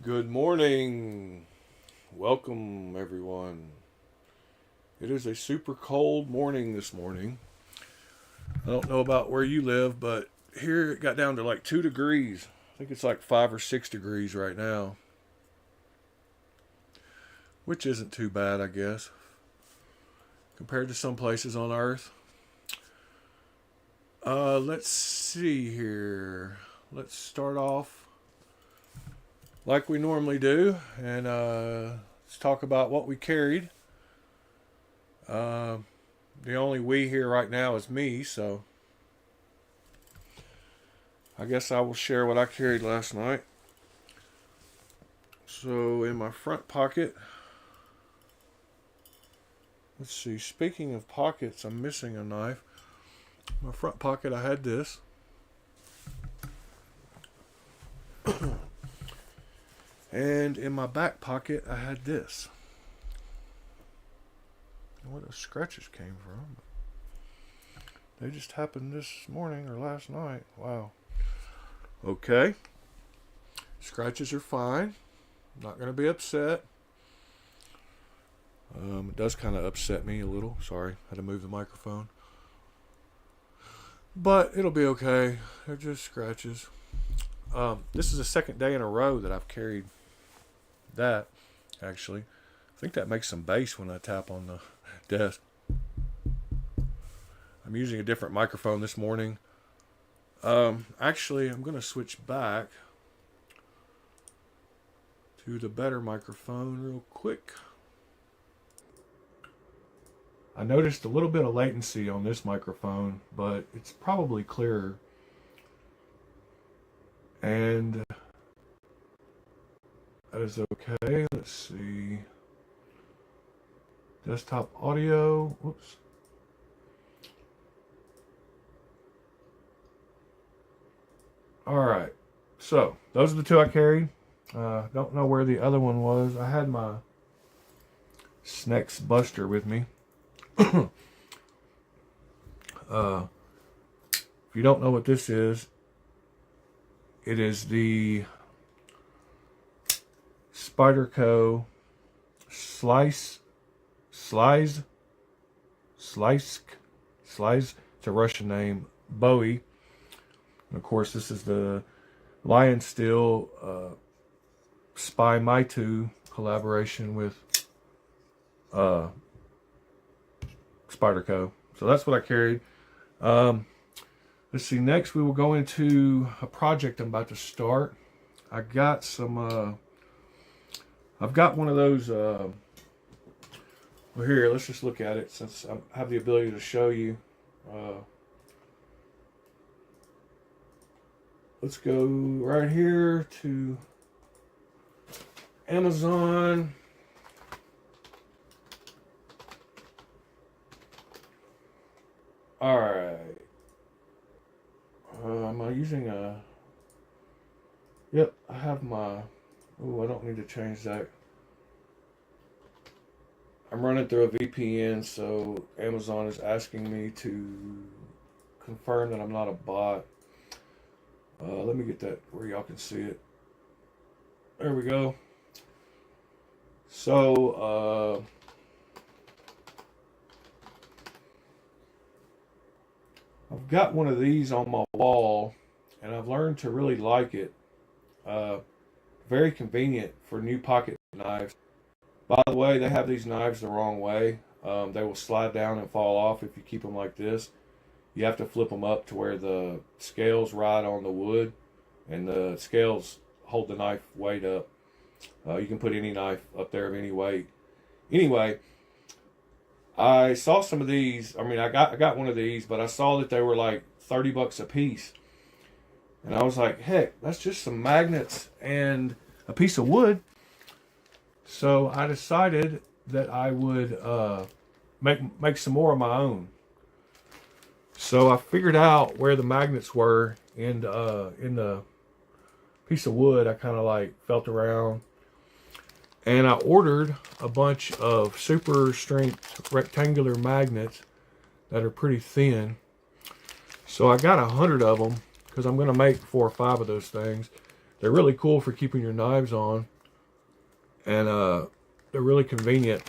Good morning. Welcome, everyone. It is a super cold morning this morning. I don't know about where you live, but here it got down to like 2 degrees. I think it's like 5 or 6 degrees right now, which isn't too bad, I guess, compared to some places on Earth. Let's see here. Let's start off like we normally do, and let's talk about what we carried. The only we here right now is me, so I guess I will share what I carried last night. So in my front pocket, let's see, speaking of pockets, I'm missing a knife. In my front pocket I had this. And in my back pocket I had this. Where those scratches came from. They just happened this morning or last night. Wow. Okay. Scratches are fine. I'm not going to be upset. It does kind of upset me a little. Sorry. Had to move the microphone. But it'll be okay. They're just scratches. This is the second day in a row that I've carried that, actually. I think that makes some bass when I tap on the desk. I'm using a different microphone this morning. Actually, I'm going to switch back to the better microphone real quick. I noticed a little bit of latency on this microphone, but it's probably clearer. And that is okay. Let's see. Desktop audio. Whoops. Alright. So, those are the two I carried. Don't know where the other one was. I had my Snex Buster with me. If you don't know what this is, it is the Spyderco Slice. It's a Russian name. Bowie. And of course, this is the Lion Steel Spy Maitu collaboration with Spyderco. So that's what I carried. Let's see. Next, we will go into a project I'm about to start. I got some. I've got one of those. Well, here, let's just look at it since I have the ability to show you. Let's go right here to Amazon. All right. Am I using a... Yep, I have my... Oh, I don't need to change that. I'm running through a VPN, so Amazon is asking me to confirm that I'm not a bot. Let me get that where y'all can see it. There we go. So, I've got one of these on my wall, and I've learned to really like it. Very convenient for new pocket knives. By the way, they have these knives the wrong way. They will slide down and fall off if you keep them like this. You have to flip them up to where the scales ride on the wood, and the scales hold the knife weight up. You can put any knife up there of any weight. Anyway, I saw some of these. I mean, I got one of these, but I saw that they were like $30 a piece. And I was like, heck, that's just some magnets and a piece of wood. So I decided that I would make some more of my own. So I figured out where the magnets were in the piece of wood. I kind of like felt around. And I ordered a bunch of super strength rectangular magnets that are pretty thin. So I got 100 of them because I'm going to make 4 or 5 of those things. They're really cool for keeping your knives on. and they're really convenient,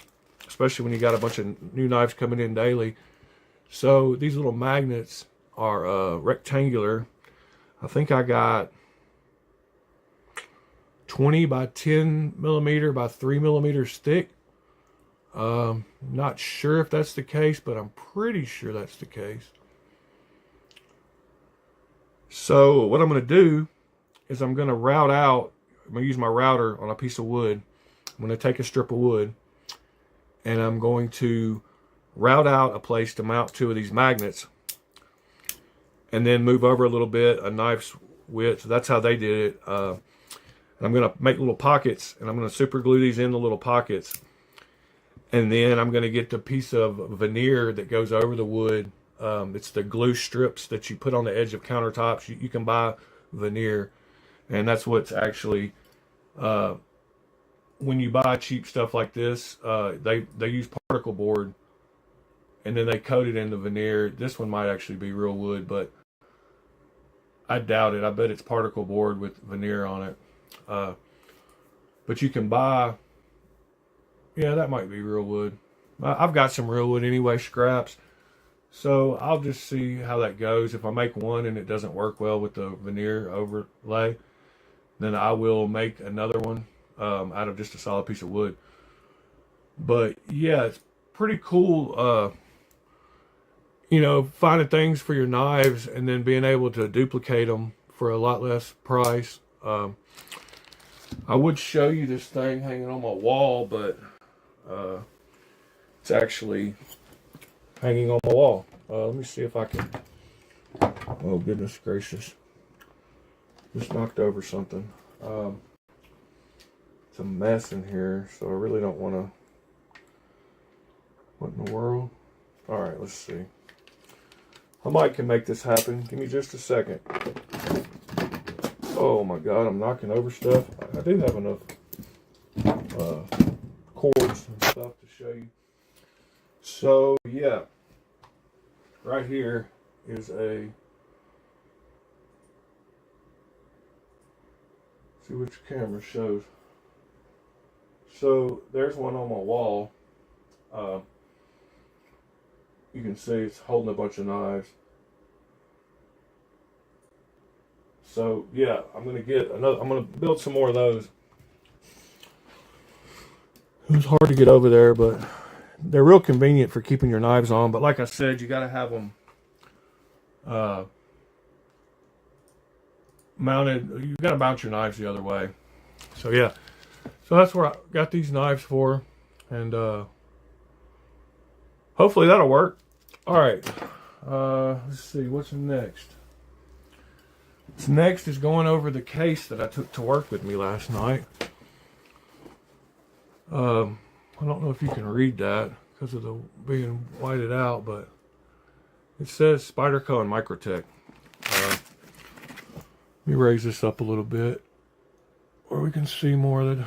especially when you got a bunch of new knives coming in daily. So these little magnets are rectangular. I think I got 20 by 10 millimeter by 3 millimeters thick. Not sure if that's the case, but I'm pretty sure that's the case. So what I'm going to do is I'm going to route out. I'm going to use my router on a piece of wood. I'm going to take a strip of wood, and I'm going to route out a place to mount 2 of these magnets, and then move over a little bit, a knife's width. That's how they did it. And I'm going to make little pockets, and I'm going to super glue these in the little pockets. And then I'm going to get the piece of veneer that goes over the wood. It's the glue strips that you put on the edge of countertops. You can buy veneer, and that's what's actually, when you buy cheap stuff like this, they use particle board, and then they coat it in the veneer. This one might actually be real wood, but I doubt it. I bet it's particle board with veneer on it. But you can buy, yeah, that might be real wood. I've got some real wood anyway, scraps. So I'll just see how that goes. If I make one and it doesn't work well with the veneer overlay, then I will make another one out of just a solid piece of wood. But yeah, it's pretty cool, you know, finding things for your knives and then being able to duplicate them for a lot less price. I would show you this thing hanging on my wall, but it's actually hanging on my wall. Let me see if I can. Oh, goodness gracious. Just knocked over something. It's a mess in here, so I really don't want to. What in the world? Alright, let's see. I might can make this happen. Give me just a second. Oh my god, I'm knocking over stuff. I do have enough cords and stuff to show you. So, yeah. Right here is a... See which camera shows. So, there's one on my wall. You can see it's holding a bunch of knives. So yeah, I'm gonna get another. I'm gonna build some more of those. It was hard to get over there, but they're real convenient for keeping your knives on. But like I said, you got to have them mounted. You got to mount your knives the other way. So yeah, so that's where I got these knives for, and hopefully that'll work. All right, let's see what's next. What's next is going over the case that I took to work with me last night. I don't know if you can read that because of the being whited out, but it says Spyderco and Microtech. Let me raise this up a little bit where we can see more of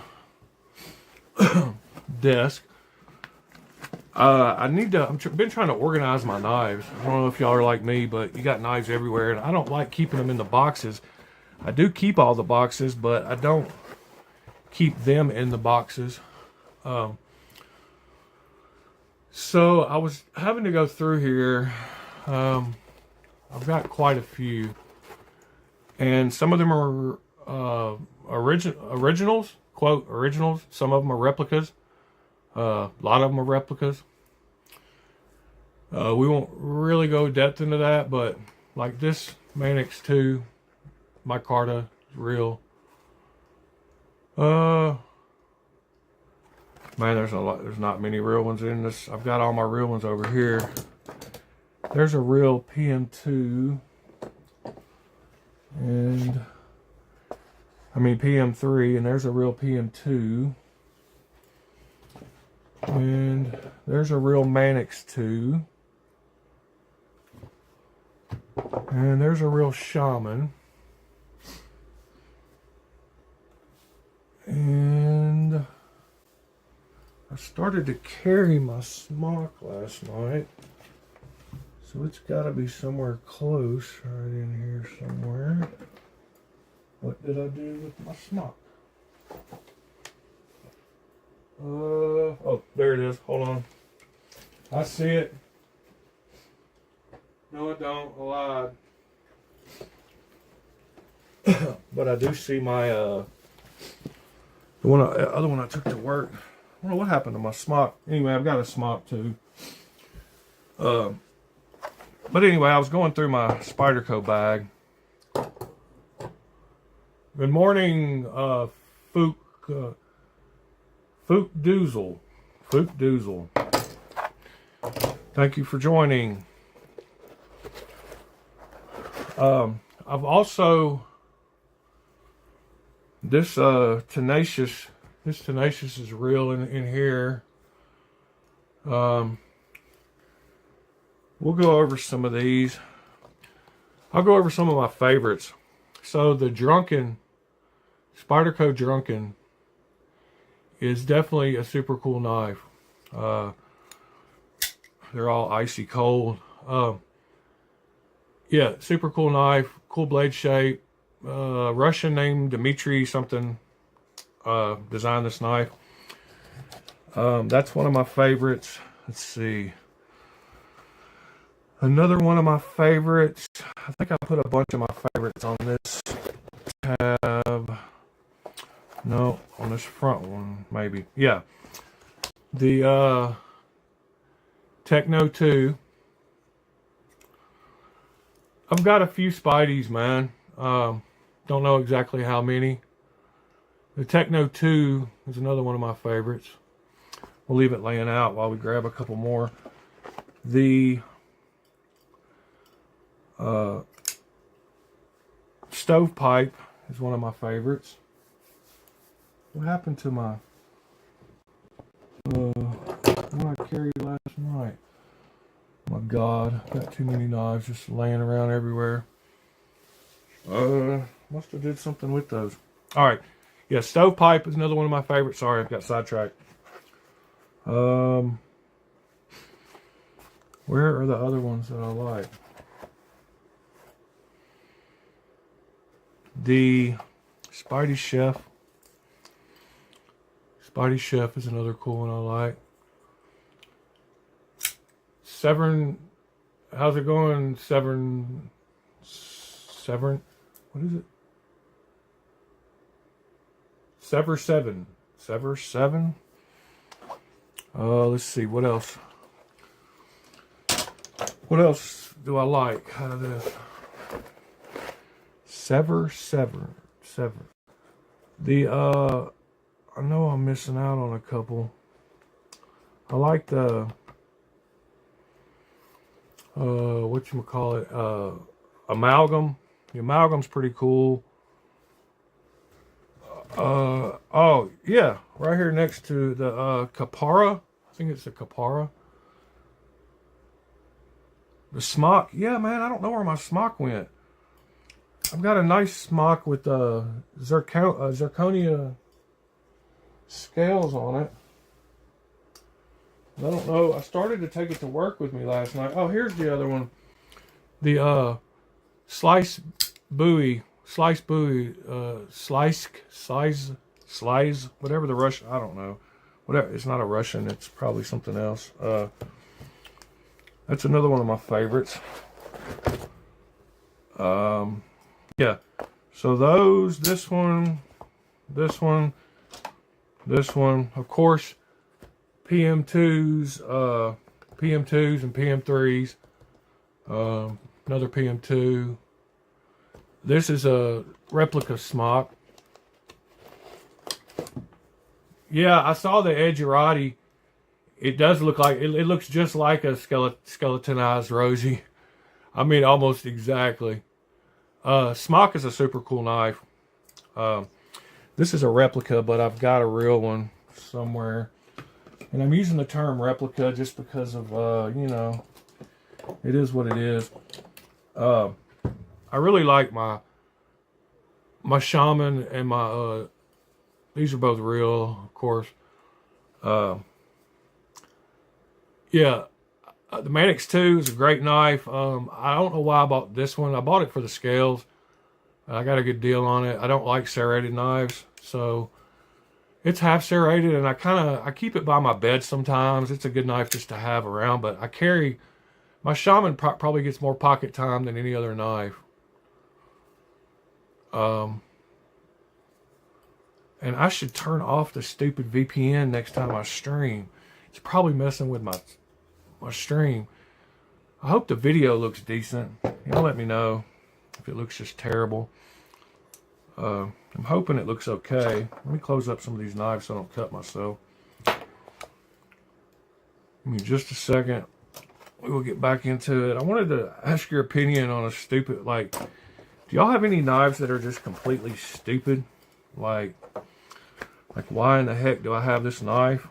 the desk. I've been trying to organize my knives. I don't know if y'all are like me, but you got knives everywhere, and I don't like keeping them in the boxes. I do keep all the boxes, but I don't keep them in the boxes. So I was having to go through here. I've got quite a few, and some of them are originals, quote originals. Some of them are replicas. A lot of them are replicas. We won't really go depth into that, but like this Manix 2 micarta is real. Man, there's a lot. There's not many real ones in this. I've got all my real ones over here. There's a real PM2, and I mean PM3, and there's a real PM2. And there's a real Manix 2. And there's a real Shaman. And I started to carry my smock last night. So it's got to be somewhere close, right in here somewhere. What did I do with my smock? Oh, there it is. Hold on. I see it. No, I don't. I lied. But I do see my other one I took to work. I don't know what happened to my smock. Anyway, I've got a smock too. But anyway, I was going through my Spyderco bag. Good morning, Fook Doozle. Fook Doozle. Thank you for joining. I've also this tenacious is real in here. We'll go over some of these. I'll go over some of my favorites. So the Spyderco Drunken is definitely a super cool knife. They're all icy cold. Yeah, super cool knife, cool blade shape. Russian named Dmitry something designed this knife. That's one of my favorites. Let's see. Another one of my favorites. I think I put a bunch of my favorites on this tab. No, on this front one, maybe. Yeah. The Techno 2. I've got a few Spideys, man. Don't know exactly how many. The Techno 2 is another one of my favorites. We'll leave it laying out while we grab a couple more. The Stovepipe is one of my favorites. What happened to my one I carried last night? My God, got too many knives just laying around everywhere. Must have did something with those. All right, yeah, Stovepipe is another one of my favorites. Sorry, I got sidetracked. Where are the other ones that I like? The Spidey Chef. Spidey Chef is another cool one I like. Severn, how's it going? Severn, what is it? Sever 7. Let's see, what else? What else do I like out of this? Sever. The, I know I'm missing out on a couple. I like the, whatchamacallit, Amalgam. The Amalgam's pretty cool. Oh, yeah, right here next to the, Capara. I think it's a Capara. The smock. Yeah, man, I don't know where my smock went. I've got a nice smock with zirconia scales on it. I don't know. I started to take it to work with me last night. Oh, here's the other one. The slice buoy, whatever the Russian. I don't know. Whatever. It's not a Russian. It's probably something else. That's another one of my favorites. Yeah. So those, this one, of course, PM2s and PM3s. Another PM2. This is a replica smock. Yeah, I saw the Edgerati. It does look like, it looks just like a skeletonized Rosie. I mean, almost exactly. Smock is a super cool knife. This is a replica, but I've got a real one somewhere. And I'm using the term replica just because of, you know, it is what it is. I really like my Shaman and my, these are both real, of course. Yeah, the Manix 2 is a great knife. I don't know why I bought this one. I bought it for the scales. I got a good deal on it. I don't like serrated knives, so It's half serrated, and I keep it by my bed sometimes. It's a good knife just to have around, but I carry, my Shaman probably gets more pocket time than any other knife. And I should turn off the stupid VPN next time I stream. It's probably messing with my stream. I hope the video looks decent. Y'all let me know if it looks just terrible. I'm hoping it looks okay. Let me close up some of these knives so I don't cut myself. Give me just a second. We will get back into it. I wanted to ask your opinion on a stupid, like, do y'all have any knives that are just completely stupid? Like why in the heck do I have this knife?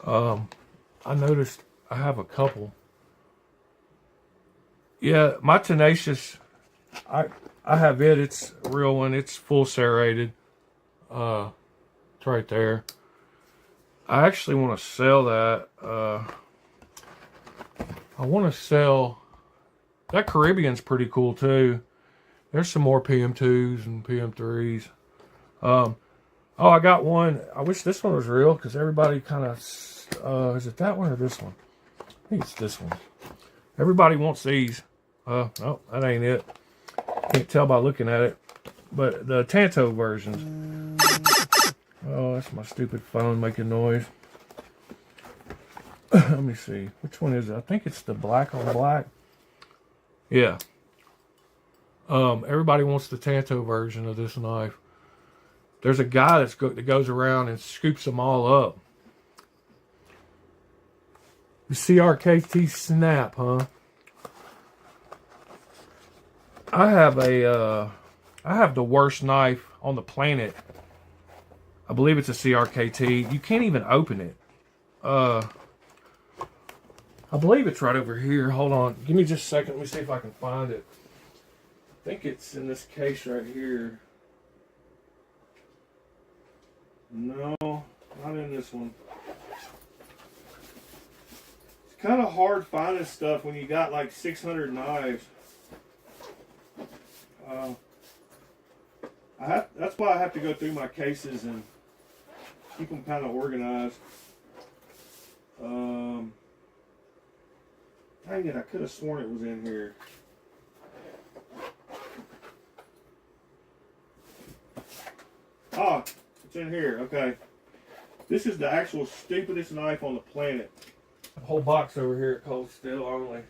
I noticed I have a couple. Yeah, my Tenacious, I have it. It's a real one. It's full serrated. It's right there. I actually want to sell that. I want to sell that Caribbean's pretty cool too. There's some more PM2s and PM3s. Oh, I got one. I wish this one was real because everybody kind of, is it that one or this one? I think it's this one. Everybody wants these. No, that ain't it. Can't tell by looking at it. But the Tanto versions. Oh, that's my stupid phone making noise. Let me see. Which one is it? I think it's the black on black. Yeah. Everybody wants the Tanto version of this knife. There's a guy that goes around and scoops them all up. The CRKT Snap, huh? I have the worst knife on the planet. I believe it's a CRKT. You can't even open it. I believe it's right over here. Hold on. Give me just a second. Let me see if I can find it. I think it's in this case right here. No, not in this one. It's kind of hard finding stuff when you got like 600 knives. That's why I have to go through my cases and keep them kind of organized. Dang it, I could have sworn it was in here. Ah, it's in here, okay. This is the actual stupidest knife on the planet. A whole box over here at Cold Steel only.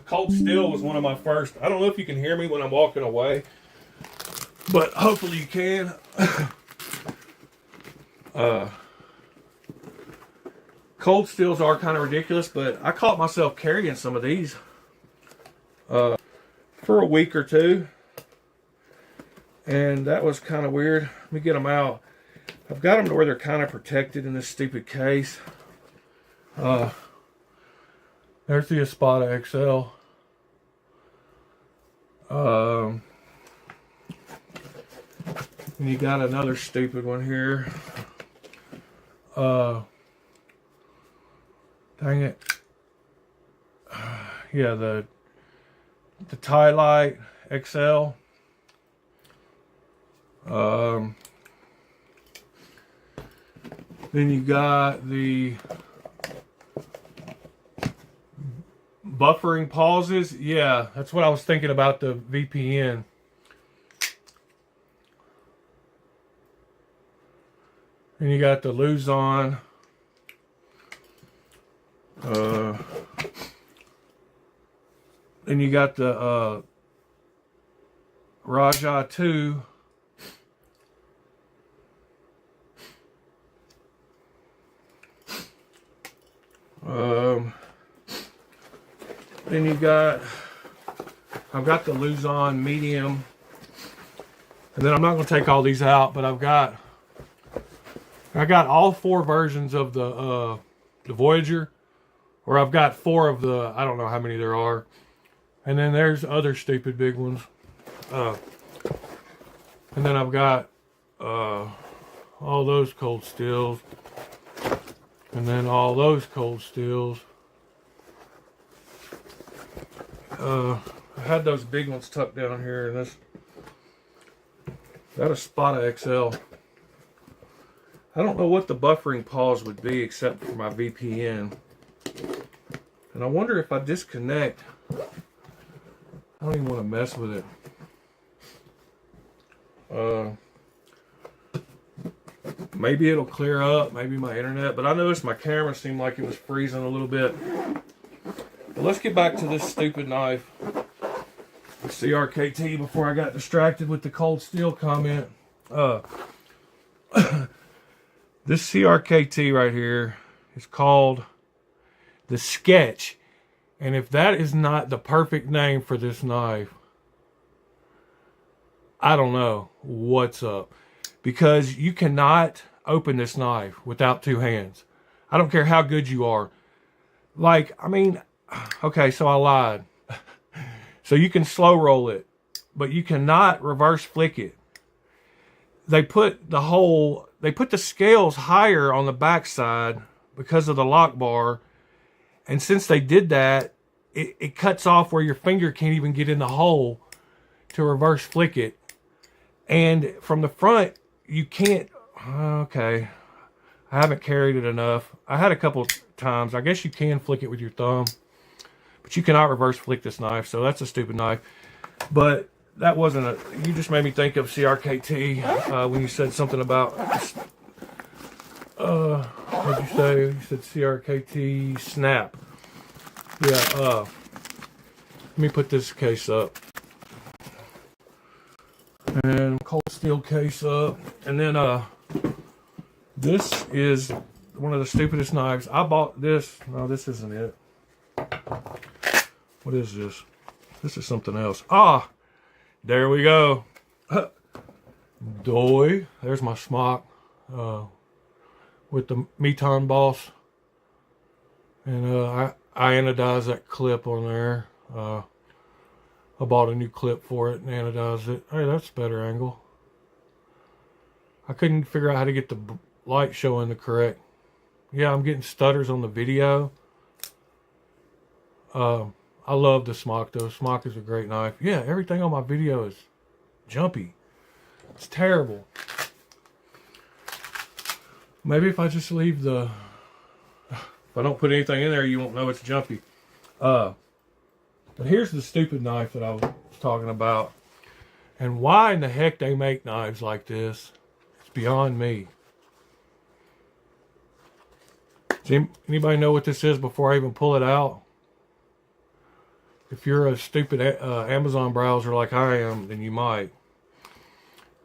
Cold Steel was one of my first. I don't know if you can hear me when I'm walking away, but hopefully you can. Cold Steels are kind of ridiculous, but I caught myself carrying some of these for a week or two. And that was kind of weird. Let me get them out. I've got them to where they're kind of protected in this stupid case. There's the Espada XL. And you got another stupid one here. Dang it. Yeah, the Tie Light XL. Then you got the buffering pauses. Yeah, that's what I was thinking about the VPN. And you got the Luzon. Then you got the Raja 2. Then you got, I've got the Luzon medium, and then I'm not going to take all these out, but I got all 4 versions of the Voyager, or I've got 4 of the, I don't know how many there are, and then there's other stupid big ones, and then I've got all those Cold Steels, and then all those Cold Steels. I had those big ones tucked down here in this. Got a Spada XL. I don't know what the buffering pause would be except for my VPN. And I wonder if I disconnect, I don't even want to mess with it. Maybe it'll clear up, maybe my internet, but I noticed my camera seemed like it was freezing a little bit. But let's get back to this stupid knife. The CRKT before I got distracted with the cold steel comment. This CRKT right here is called the Sketch. And if that is not the perfect name for this knife, I don't know what's up. Because you cannot open this knife without two hands. I don't care how good you are. Like, I mean, okay, so I lied. So you can slow roll it, but you cannot reverse flick it. They put the scales higher on the backside because of the lock bar. And since they did that, it cuts off where your finger can't even get in the hole to reverse flick it. And from the front, you can't, okay, I haven't carried it enough. I had a couple times. I guess you can flick it with your thumb, but you cannot reverse flick this knife, so that's a stupid knife. But that wasn't a, you just made me think of CRKT when you said something about, what'd you say? You said CRKT snap. Yeah, let me put this case up. And cold steel case up. And then this is one of the stupidest knives. I bought this. No, this isn't it. What is this? This is something else. Ah, there we go. Doy. There's my smock with the Meton Boss. And I anodized that clip on there. I bought a new clip for it and anodized it. Hey, that's a better angle. I couldn't figure out how to get the light showing the correct. Yeah, I'm getting stutters on the video. I love the smock though. Smock is a great knife. Yeah, everything on my video is jumpy. It's terrible. Maybe if I just leave the... If I don't put anything in there, you won't know it's jumpy. But here's the stupid knife that I was talking about. And why in the heck they make knives like this, it's beyond me. Does anybody know what this is before I even pull it out? If you're a stupid Amazon browser like I am, then you might.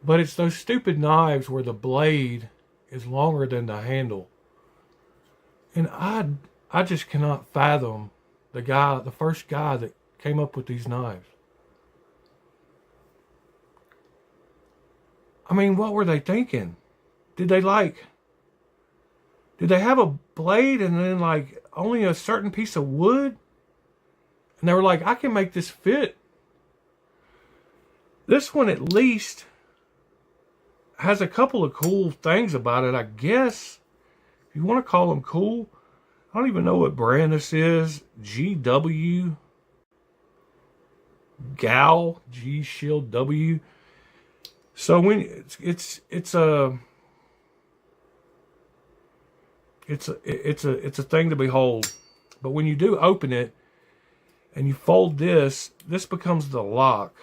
But it's those stupid knives where the blade is longer than the handle. And I just cannot fathom the first guy that came up with these knives. I mean, what were they thinking? Did they have a blade and then like only a certain piece of wood? And they were like, I can make this fit. This one at least has a couple of cool things about it, I guess. If you want to call them cool. I don't even know what brand this is. GW Gal G Shield W. So when it's a thing to behold. But when you do open it and you fold this becomes the lock.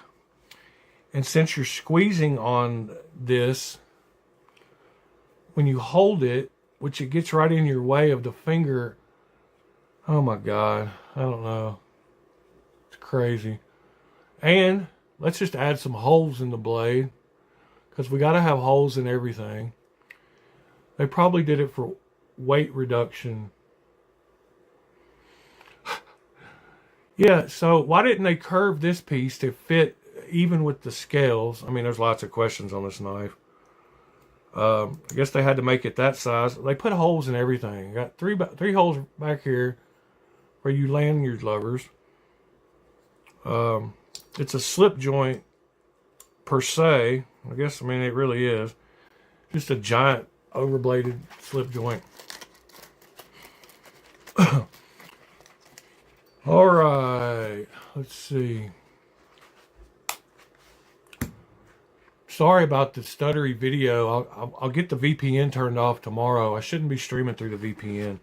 And since you're squeezing on this, when you hold it, which it gets right in your way of the finger. Oh my God. I don't know. It's crazy. And let's just add some holes in the blade. Because we got to have holes in everything. They probably did it for weight reduction. Yeah, so why didn't they curve this piece to fit even with the scales? I mean, there's lots of questions on this knife. I guess they had to make it that size. They put holes in everything. Got three holes back here where you land your levers. It's a slip joint per se. I guess, I mean, it really is. Just a giant overbladed slip joint. All right. Let's see. sorry about the stuttery video. I'll get the VPN turned off tomorrow. I shouldn't be streaming through the VPN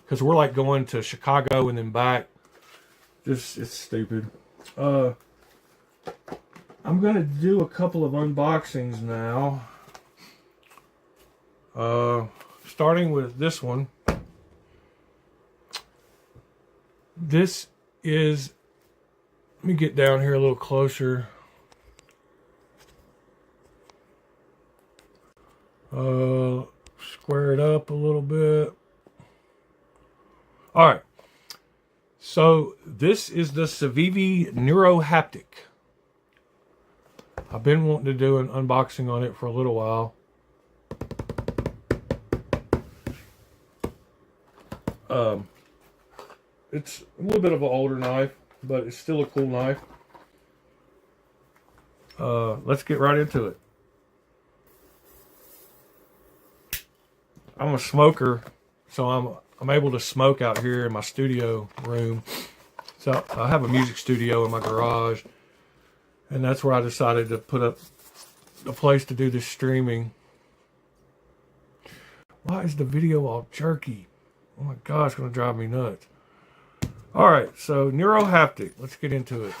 because we're like going to Chicago and then back. Just, it's stupid. I'm gonna do a couple of unboxings now. Starting with this one. This is, let me get down here a little closer. Square it up a little bit. All right. So this is the Civivi Neurohaptic. I've been wanting to do an unboxing on it for a little while. It's a little bit of an older knife, but it's still a cool knife. Let's get right into it. I'm a smoker, so I'm able to smoke out here in my studio room. So I have a music studio in my garage, and that's where I decided to put up a place to do this streaming. Why is the video all jerky? Oh my God, it's gonna drive me nuts. All right, so Neurohaptic, let's get into it.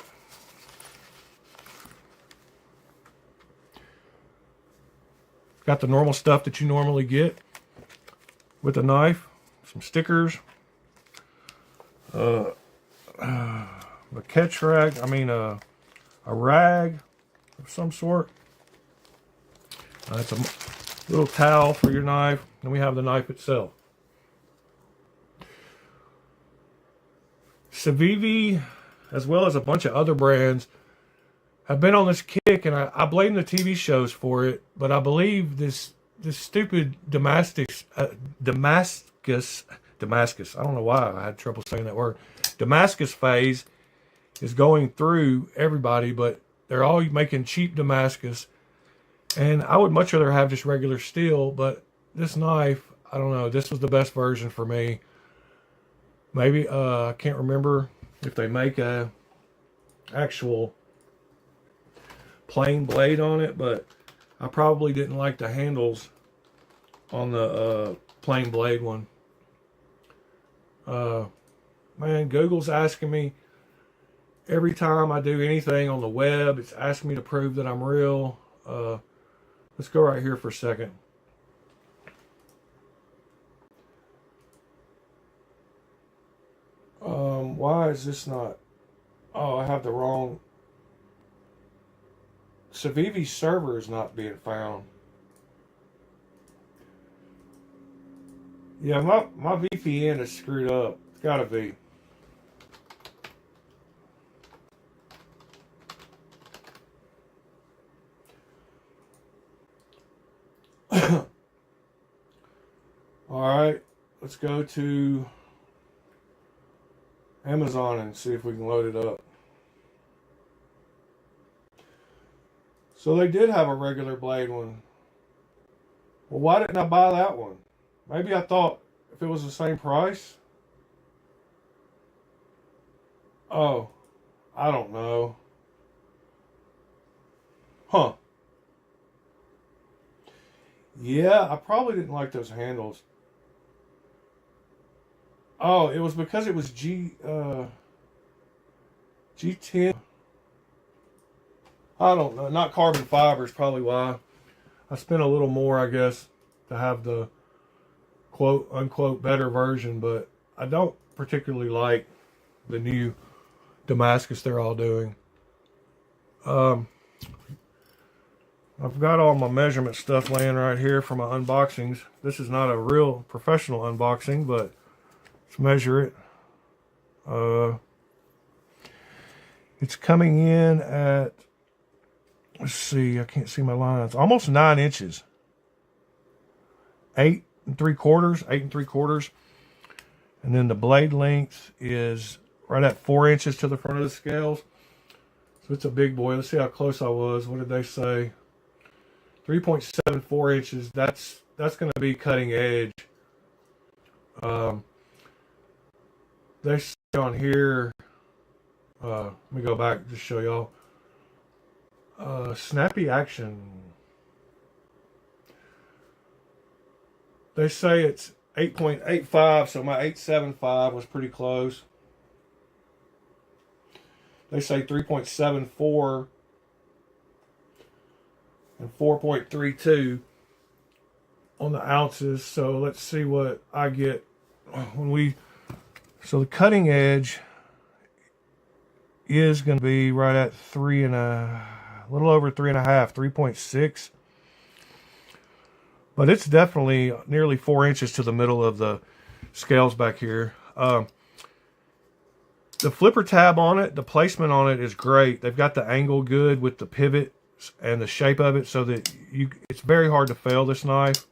Got the normal stuff that you normally get with a knife, some stickers, a catch rag, a rag of some sort. It's a little towel for your knife, and we have the knife itself. Civivi, as well as a bunch of other brands, have been on this kick, and I blame the TV shows for it, but I believe this stupid Damascus, I don't know why I had trouble saying that word, Damascus phase is going through everybody, but they're all making cheap Damascus, and I would much rather have just regular steel, but this knife, I don't know, this was the best version for me. Maybe, I can't remember if they make a actual plain blade on it, but I probably didn't like the handles on the plain blade one. Man, Google's asking me every time I do anything on the web, it's asking me to prove that I'm real. Let's go right here for a second. Why is this not? Oh, I have the wrong. Civivi server is not being found. Yeah, my VPN is screwed up. It's gotta be. Alright, let's go to Amazon and see if we can load it up. So they did have a regular blade one. Well, why didn't I buy that one? Maybe I thought if it was the same price. Oh, I don't know. Huh. Yeah, I probably didn't like those handles. Oh, it was because it was G10. I don't know. Not carbon fiber is probably why. I spent a little more, I guess, to have the quote unquote better version, but I don't particularly like the new Damascus they're all doing. I've got all my measurement stuff laying right here for my unboxings. This is not a real professional unboxing, but let's measure it. It's coming in at, let's see, I can't see my lines. Almost 9 inches. 8 3/4. And then the blade length is right at 4 inches to the front of the scales. So it's a big boy. Let's see how close I was. What did they say? 3.74 inches. That's going to be cutting edge. They say on here, let me go back just show y'all. Snappy action. They say it's 8.85, so my 8.75 was pretty close. They say 3.74 and 4.32 on the ounces. So let's see what I get when we. So the cutting edge is going to be right at a little over 3.5, 3.6. But it's definitely nearly 4 inches to the middle of the scales back here. The flipper tab on it, the placement on it is great. They've got the angle good with the pivot and the shape of it, so that it's very hard to fail this knife.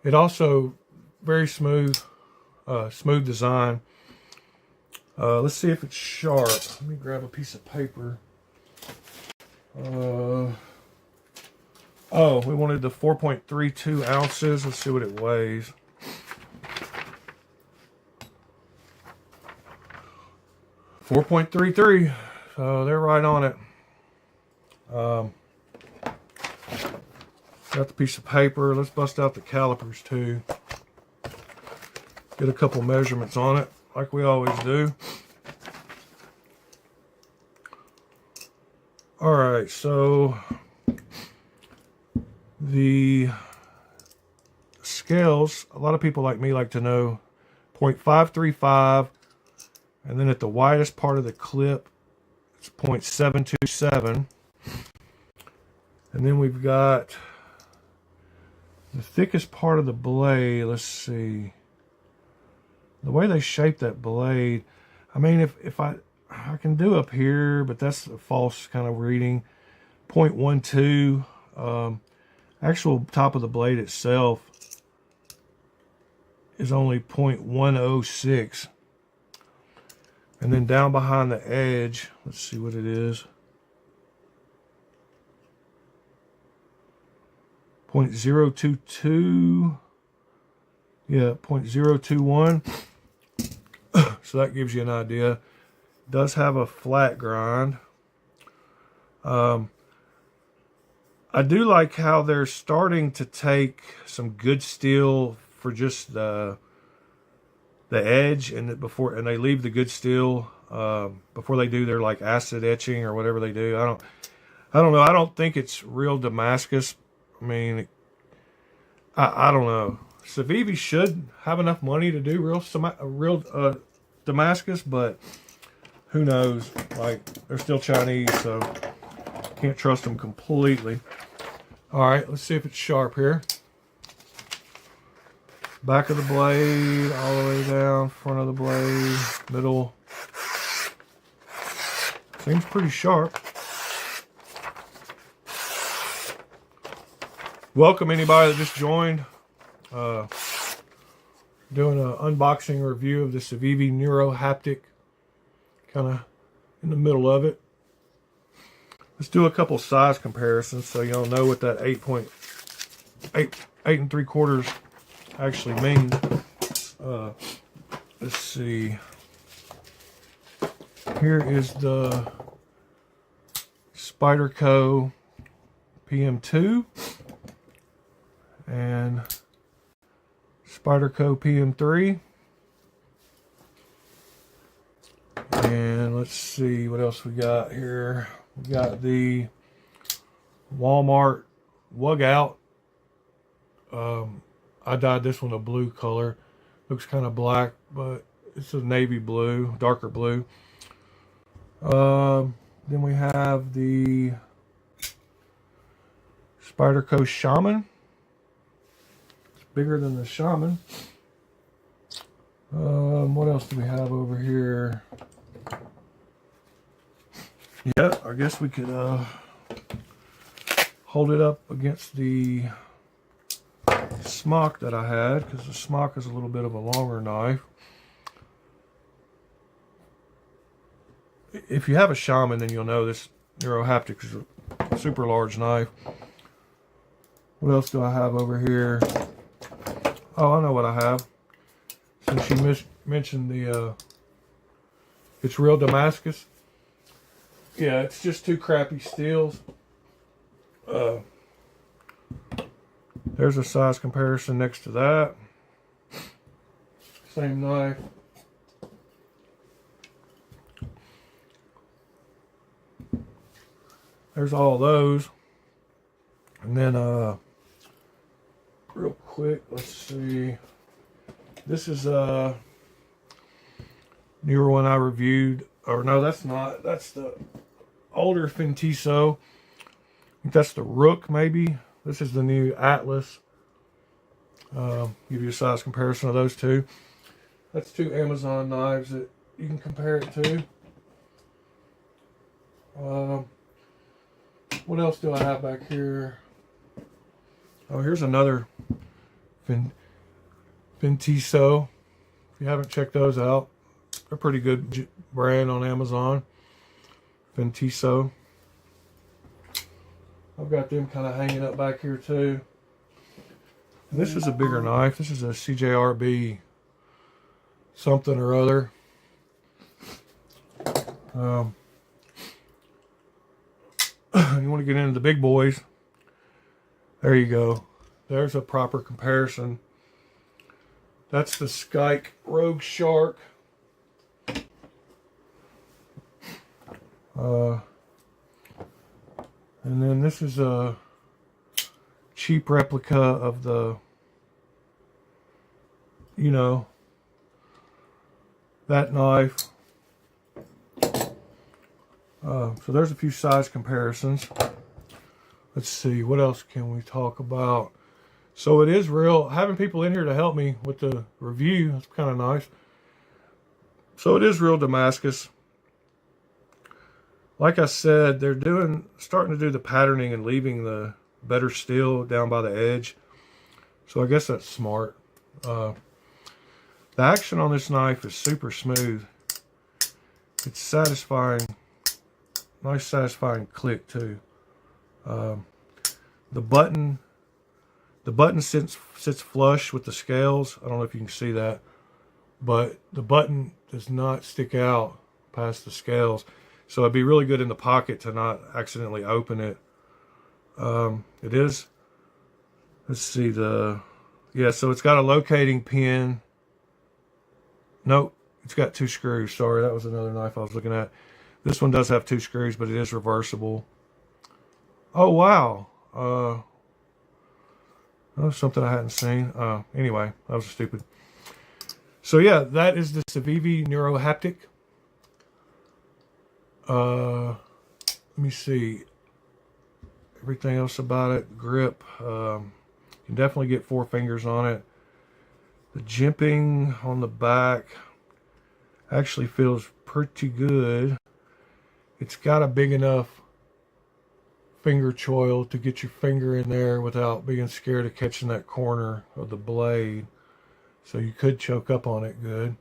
It also very smooth design. Let's see if it's sharp. Let me grab a piece of paper. Oh, we wanted the 4.32 ounces. Let's see what it weighs. .33. So they're right on it. Got the piece of paper. Let's bust out the calipers too. Get a couple measurements on it, like we always do. All right, so the scales, a lot of people like me like to know 0.535, and then at the widest part of the clip, it's 0.727. And then we've got the thickest part of the blade. Let's see. The way they shape that blade, I mean, if I can do up here, but that's a false kind of reading. 0.12. Actual top of the blade itself is only 0.106. And then down behind the edge, let's see what it is. 0.022. Yeah, 0.021. So that gives you an idea. It does have a flat grind. I do like how they're starting to take some good steel for just the edge, and they leave the good steel before they do their like acid etching or whatever they do. I don't know. I don't think it's real Damascus. I mean, I don't know. Civivi should have enough money to do real Damascus, but who knows? Like, they're still Chinese, so can't trust them completely. All right, let's see if it's sharp here. Back of the blade, all the way down, front of the blade, middle. Seems pretty sharp. Welcome anybody that just joined. Doing an unboxing review of the Civivi Neuro Haptic. Kind of in the middle of it. Let's do a couple size comparisons so you'll know what that 8 3/4 actually means. Let's see. Here is the Spyderco PM2 and Spyderco PM3. And let's see what else we got here. We got the Walmart Wug Out. I dyed this one a blue color. Looks kind of black, but it's a navy blue, darker blue. Then we have the Spyderco Shaman. It's bigger than the Shaman. What else do we have over here? Yeah, I guess we could hold it up against the smock that I had, because the smock is a little bit of a longer knife. If you have a Shaman, then you'll know this Neuro Haptic is a super large knife. What else do I have over here? Oh, I know what I have. Since you mentioned the it's real Damascus. yeah, it's just two crappy steels. There's a size comparison next to that. Same knife. There's all those. And then, real quick, let's see. This is a newer one I reviewed. Or no, that's not. That's the older Fintiso. I think that's the Rook, maybe. This is the new Atlas. Give you a size comparison of those two. That's two Amazon knives that you can compare it to. What else do I have back here? Oh, here's another Fintiso. If you haven't checked those out, they're a pretty good brand on Amazon. Fintiso. I've got them kind of hanging up back here too. And this is a bigger knife. This is a CJRB something or other. You want to get into the big boys. There you go. There's a proper comparison. That's the Skike Rogue Shark. And then this is a cheap replica of the, you know, that knife. So there's a few size comparisons. Let's see, what else can we talk about? So it is real, having people in here to help me with the review, that's kind of nice. So it is real Damascus. Like I said, they're starting to do the patterning and leaving the better steel down by the edge. So I guess that's smart. The action on this knife is super smooth. It's satisfying. Nice satisfying click too. The button sits flush with the scales. I don't know if you can see that, but the button does not stick out past the scales. So it'd be really good in the pocket to not accidentally open it. It is, let's see, so it's got a locating pin. Nope, it's got two screws. Sorry, that was another knife I was looking at. This one does have two screws, but it is reversible. Oh, wow. That was something I hadn't seen. Anyway, that was stupid. So yeah, that is the Civivi Neurohaptic. Let me see. Everything else about it. Grip. You can definitely get 4 fingers on it. The jimping on the back actually feels pretty good. It's got a big enough finger choil to get your finger in there without being scared of catching that corner of the blade. So you could choke up on it good.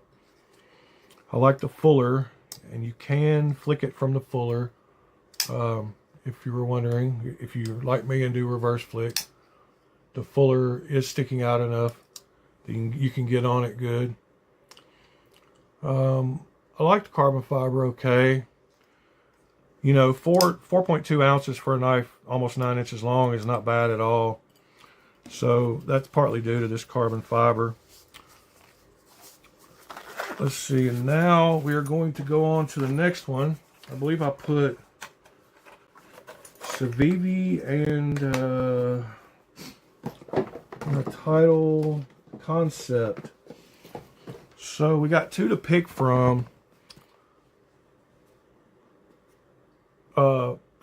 I like the fuller, and you can flick it from the fuller. If you were wondering, if you like me and do reverse flick, the fuller is sticking out enough that you can get on it good. I like the carbon fiber okay. You know, 4.2 ounces for a knife almost 9 inches long is not bad at all. So that's partly due to this carbon fiber. Let's see, and now we are going to go on to the next one. I believe I put Civivi and the title Kansept. So we got 2 to pick from.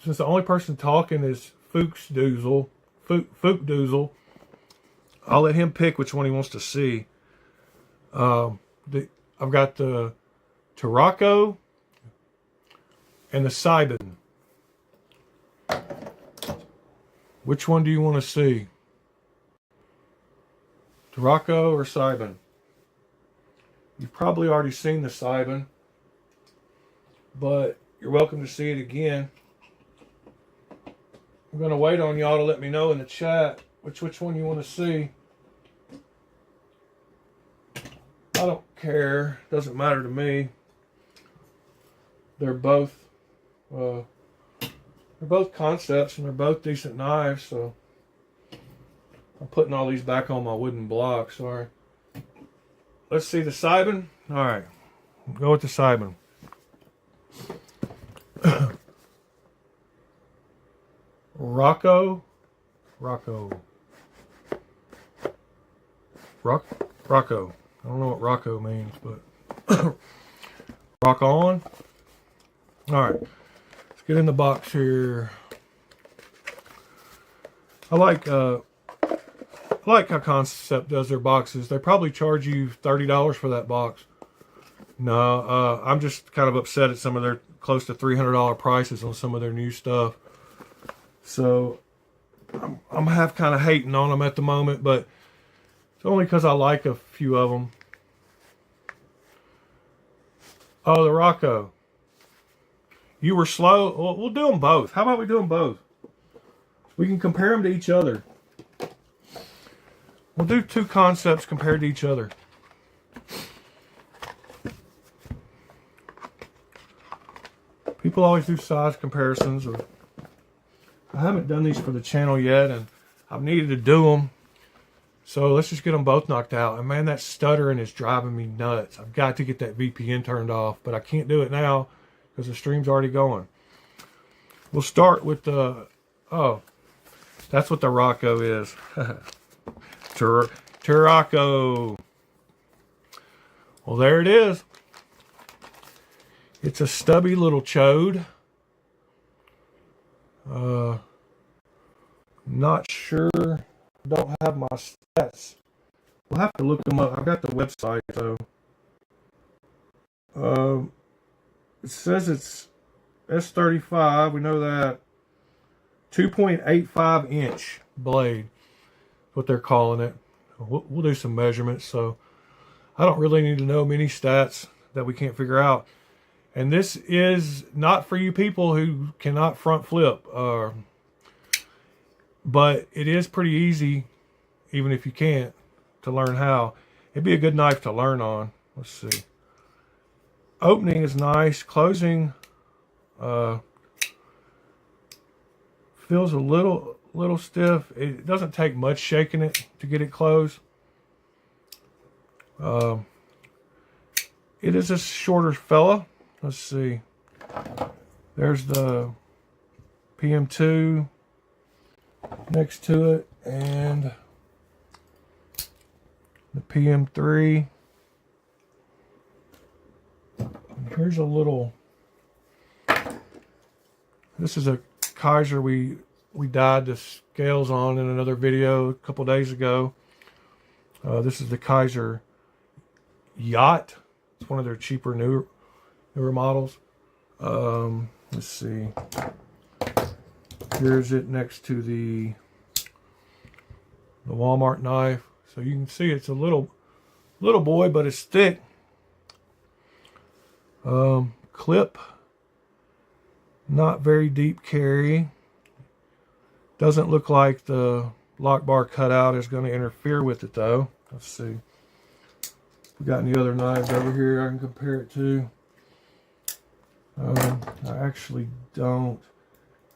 Since the only person talking is Fook Doozle, I'll let him pick which one he wants to see. I've got the Tarraco and the Sibin. Which one do you want to see? Tarraco or Sibin? You've probably already seen the Sibin, but you're welcome to see it again. I'm going to wait on y'all to let me know in the chat which one you want to see. I don't care. Doesn't matter to me. They're both They're both Kansepts and they're both decent knives, so I'm putting all these back on my wooden block. Sorry. Let's see the Sibin. All right, go with the Sibin. Rocco. I don't know what Rocco means, but rock on. All right, let's get in the box here. I like how Kansept does their boxes. They probably charge you $30 for that box. No, I'm just kind of upset at some of their close to $300 prices on some of their new stuff. So I'm half kind of hating on them at the moment, but it's only because I like a few of them. Oh, the Rocco. You were slow. Well, we'll do them both. How about we do them both? We can compare them to each other. We'll do two Kansepts compared to each other. People always do size comparisons. I haven't done these for the channel yet, and I've needed to do them. So let's just get them both knocked out. And man, that stuttering is driving me nuts. I've got to get that VPN turned off, but I can't do it now because the stream's already going. We'll start with the... Oh, that's what the Rocco is. Rocco. Well, there it is. It's a stubby little chode. Not sure. Don't have my stats. We'll have to look them up. I've got the website though. It says it's S35. We know that. 2.85 inch blade. What they're calling it. We'll do some measurements. So I don't really need to know many stats that we can't figure out. And this is not for you people who cannot front flip. But it is pretty easy, even if you can't, to learn how. It'd be a good knife to learn on. Let's see. Opening is nice. Closing feels a little stiff. It doesn't take much shaking it to get it closed. It is a shorter fella. Let's see. There's the PM2 next to it, and the PM3. And here's a little... This is a Kaiser we dyed the scales on in another video a couple days ago. This is the Kaiser Yacht. It's one of their cheaper, newer models. Let's see. Here's it next to the Walmart knife. So you can see it's a little boy, but it's thick. Clip. Not very deep carry. Doesn't look like the lock bar cutout is going to interfere with it though. Let's see. We got any other knives over here I can compare it to? I actually don't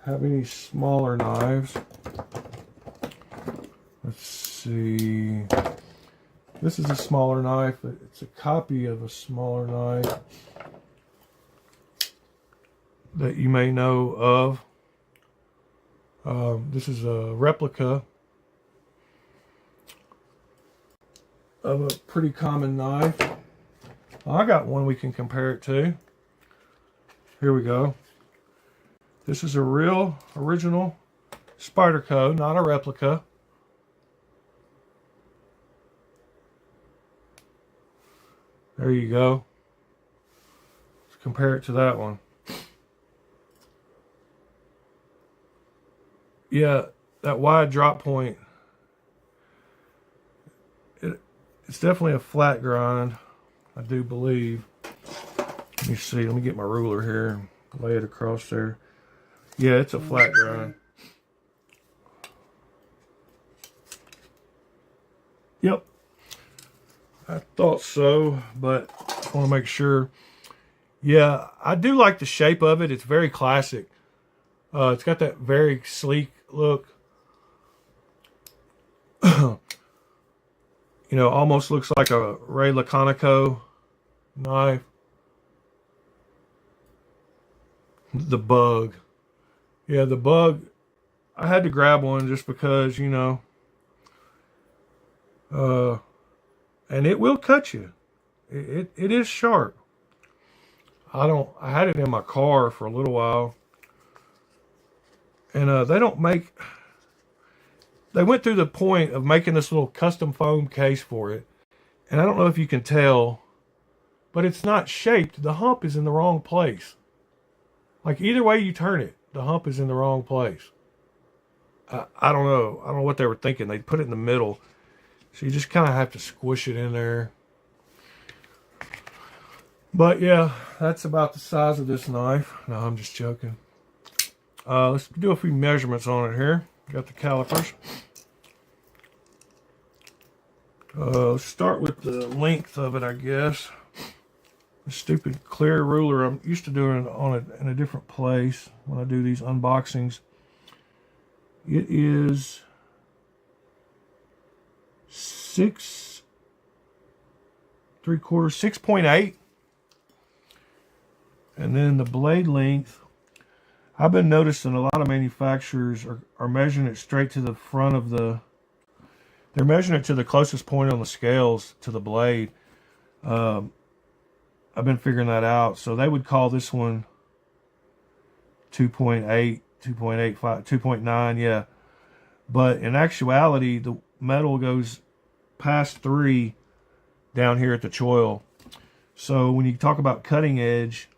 have any smaller knives. Let's see. This is a smaller knife. It's a copy of a smaller knife that you may know of. This is a replica of a pretty common knife. I got one we can compare it to. Here we go. This is a real original Spyderco, not a replica. There you go. Let's compare it to that one. Yeah, that wide drop point. It's definitely a flat grind, I do believe. Let me see. Let me get my ruler here and lay it across there. Yeah, it's a flat grind. Yep. I thought so, but I want to make sure. Yeah, I do like the shape of it. It's very classic. It's got that very sleek look. You know, almost looks like a Ray Laconico knife. The bug. Yeah, the bug. I had to grab one just because, you know, uh, and it will cut you. It is sharp. I had it in my car for a little while, and they went through the point of making this little custom foam case for it, and I don't know if you can tell, but it's not shaped. The hump is in the wrong place. Like either way you turn it, the hump is in the wrong place. I don't know. I don't know what they were thinking. They put it in the middle, so you just kind of have to squish it in there. But yeah, that's about the size of this knife. No, I'm just joking. Let's do a few measurements on it here. Got the calipers. Let's start with the length of it, I guess. The stupid clear ruler, I'm used to doing it in a different place when I do these unboxings. It is 6.8. And then the blade length, I've been noticing a lot of manufacturers are measuring it straight to the front of the, they're measuring it to the closest point on the scales to the blade. I've been figuring that out. So they would call this one 2.8, 2.85, 2.9, yeah. But in actuality, the metal goes past 3 down here at the choil. So when you talk about cutting edge,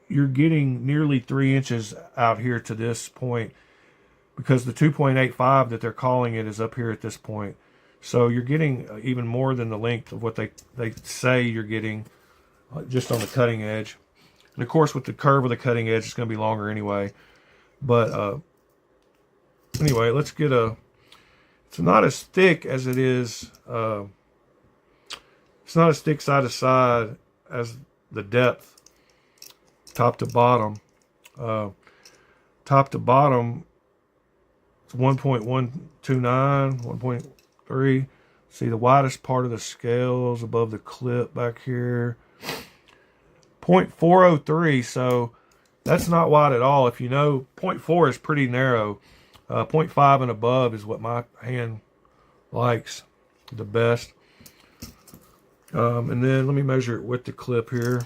you're getting nearly 3 inches out here to this point, because the 2.85 that they're calling it is up here at this point. So you're getting even more than the length of what they say you're getting just on the cutting edge. And of course, with the curve of the cutting edge, it's going to be longer anyway. But anyway, let's get it's not as thick as it is, it's not as thick side to side as the depth. Top to bottom. Top to bottom, it's 1.129, 1.3. See, the widest part of the scales above the clip back here. 0.403, so that's not wide at all. If you know, 0.4 is pretty narrow. 0.5 and above is what my hand likes the best. And then let me measure it with the clip here.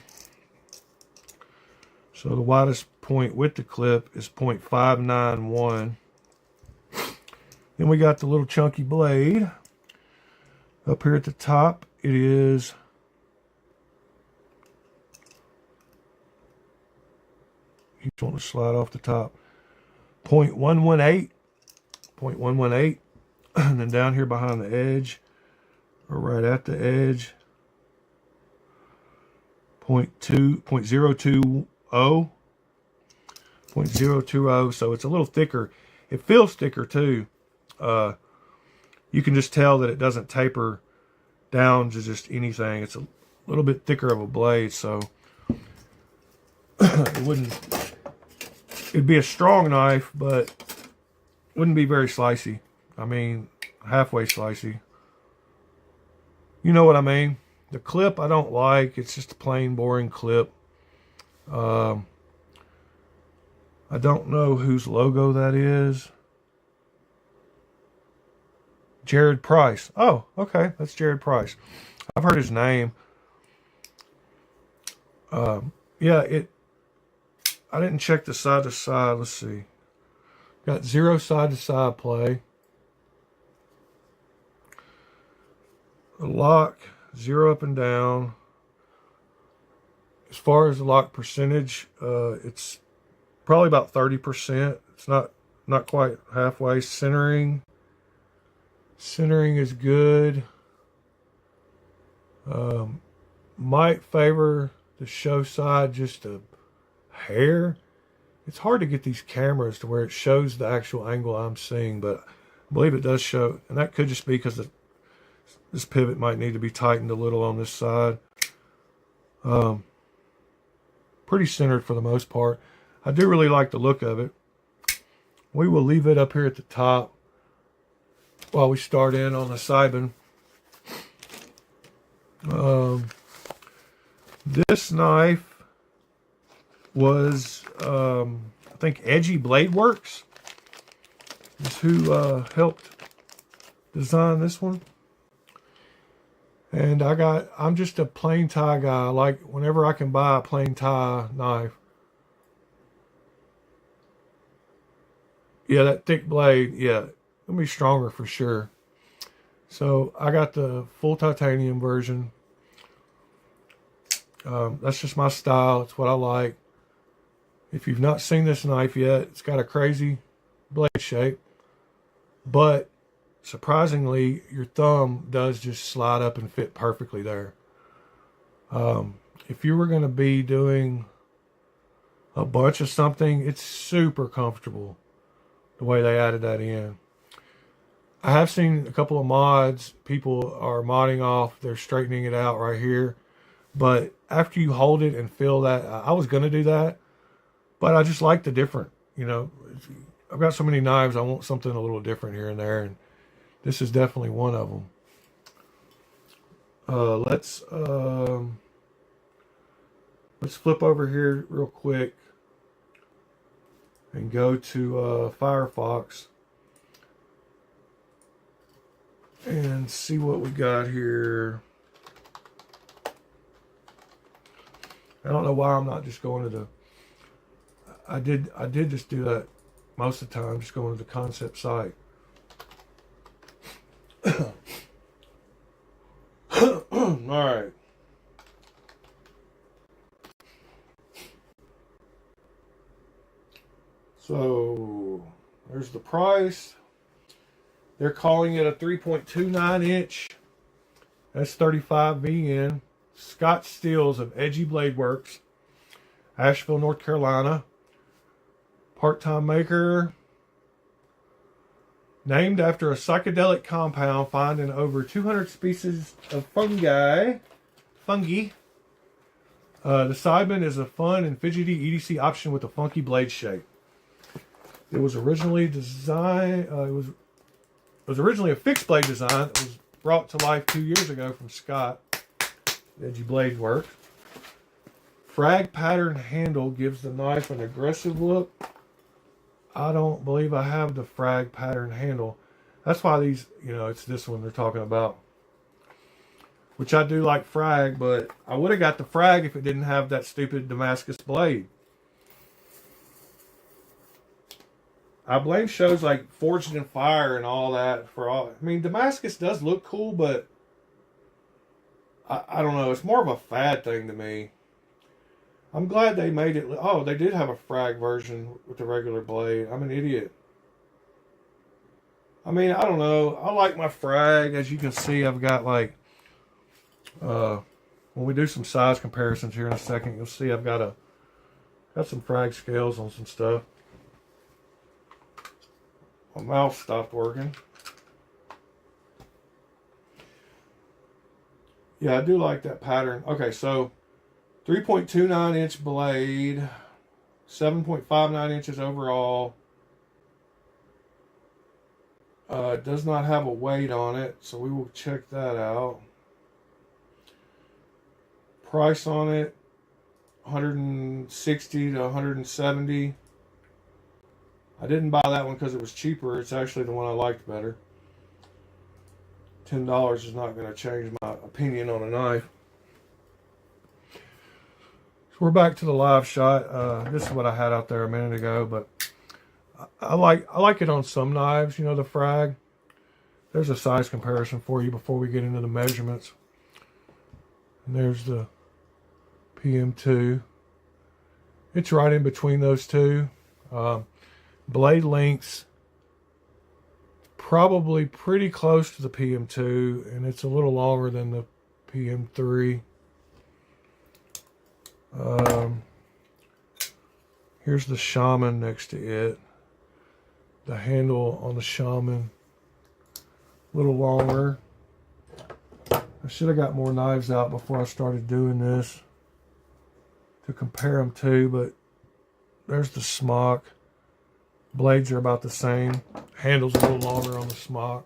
So the widest point with the clip is 0.591. Then we got the little chunky blade. Up here at the top, it is you just want to slide off the top. 0.118. 0.118. And then down here behind the edge, or right at the edge, 0.020. 0.020, so it's a little thicker. It feels thicker too. You can just tell that it doesn't taper down to just anything. It's a little bit thicker of a blade, so it'd be a strong knife, but wouldn't be very slicey. I mean, halfway slicey. You know what I mean? The clip I don't like. It's just a plain, boring clip. I don't know whose logo that is. Jared Price. Oh, okay. That's Jared Price. I've heard his name. Yeah, I didn't check the side to side. Let's see. Got 0 side to side play. The lock, 0 up and down. As far as the lock percentage, it's probably about 30%. It's not quite halfway. Centering is good. Might favor the show side just a hair. It's hard to get these cameras to where it shows the actual angle I'm seeing, but I believe it does show, and that could just be because this pivot might need to be tightened a little on this side. pretty centered for the most part. I do really like the look of it. We will leave it up here at the top while we start in on the Sibin. This knife was, I think, Edgy Blade Works is who helped design this one. And I'm just a plain tie guy. I like whenever I can buy a plain tie knife. Yeah, that thick blade, yeah, it'll be stronger for sure. So I got the full titanium version. That's just my style. It's what I like. If you've not seen this knife yet, it's got a crazy blade shape. But surprisingly, your thumb does just slide up and fit perfectly there. If you were going to be doing a bunch of something, it's super comfortable the way they added that in. I have seen a couple of mods. People are modding off. They're straightening it out right here. But after you hold it and feel that, I was going to do that. But I just like the different, you know. I've got so many knives, I want something a little different here and there. And this is definitely one of them. Let's flip over here real quick and go to Firefox and see what we got here. I don't know why I'm not just going to the. I did just do that most of the time, just going to the Kansept site. All right. So there's the price. They're calling it a 3.29 inch. That's 35 VN. Scott Steels of Edgy Blade Works, Asheville, North Carolina. Part-time maker. Named after a psychedelic compound found in over 200 species of fungi. The Sibin is a fun and fidgety EDC option with a funky blade shape. It was originally designed. It was originally a fixed blade design. It was brought to life 2 years ago from Scott, Edgy Blade Works. Frag pattern handle gives the knife an aggressive look. I don't believe I have the frag pattern handle. That's why these, you know, it's this one they're talking about. Which I do like frag, but I would have got the frag if it didn't have that stupid Damascus blade. I blame shows like Forged in Fire and all that for all. I mean, Damascus does look cool, but I don't know. It's more of a fad thing to me. I'm glad they made it. Oh, they did have a frag version with the regular blade. I'm an idiot. I mean, I don't know. I like my frag. As you can see, I've got like, when we do some size comparisons here in a second, you'll see I've got some frag scales on some stuff. My mouse stopped working. Yeah, I do like that pattern. Okay, so 3.29 inch blade, 7.59 inches overall. It does not have a weight on it, so we will check that out. Price on it, 160 to 170. I didn't buy that one because it was cheaper. It's actually the one I liked better. $10 is not going to change my opinion on a knife. So we're back to the live shot. This is what I had out there a minute ago, but I like it on some knives, you know, the frag. There's a size comparison for you before we get into the measurements. And there's the PM2. It's right in between those two. Blade lengths probably pretty close to the PM2, and it's a little longer than the PM3. Here's the Shaman next to it. The handle on the Shaman, a little longer. I should have got more knives out before I started doing this to compare them to, but there's the smock. Blades are about the same. Handle's a little longer on the smock.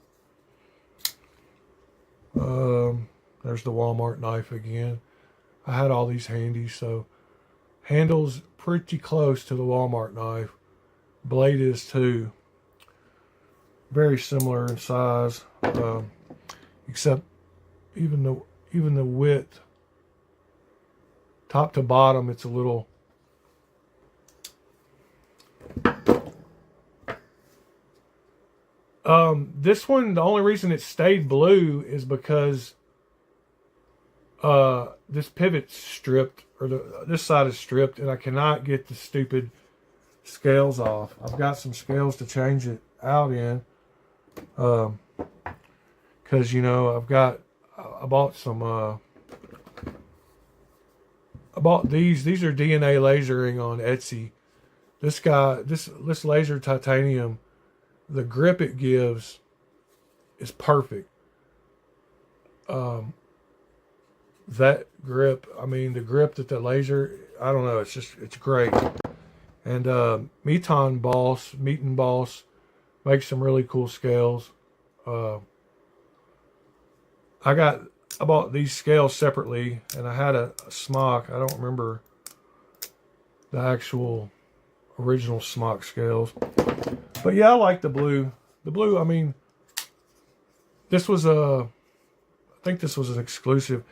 There's the Walmart knife again. I had all these handy, so handle's pretty close to the Walmart knife. Blade is too. Very similar in size, except even the width, top to bottom, it's a little. This one, the only reason it stayed blue is because this pivot's stripped, or this side is stripped, and I cannot get the stupid scales off. I've got some scales to change it out in, because you know I bought some. I bought these. These are DNA lasering on Etsy. This laser titanium, the grip it gives is perfect. That grip, I mean, the grip that the laser, I don't know, it's great. And Meton Boss makes some really cool scales. I bought these scales separately, and I had a smock. I don't remember the actual original smock scales. But yeah, I like the blue. The blue, I mean, this was I think this was an exclusive.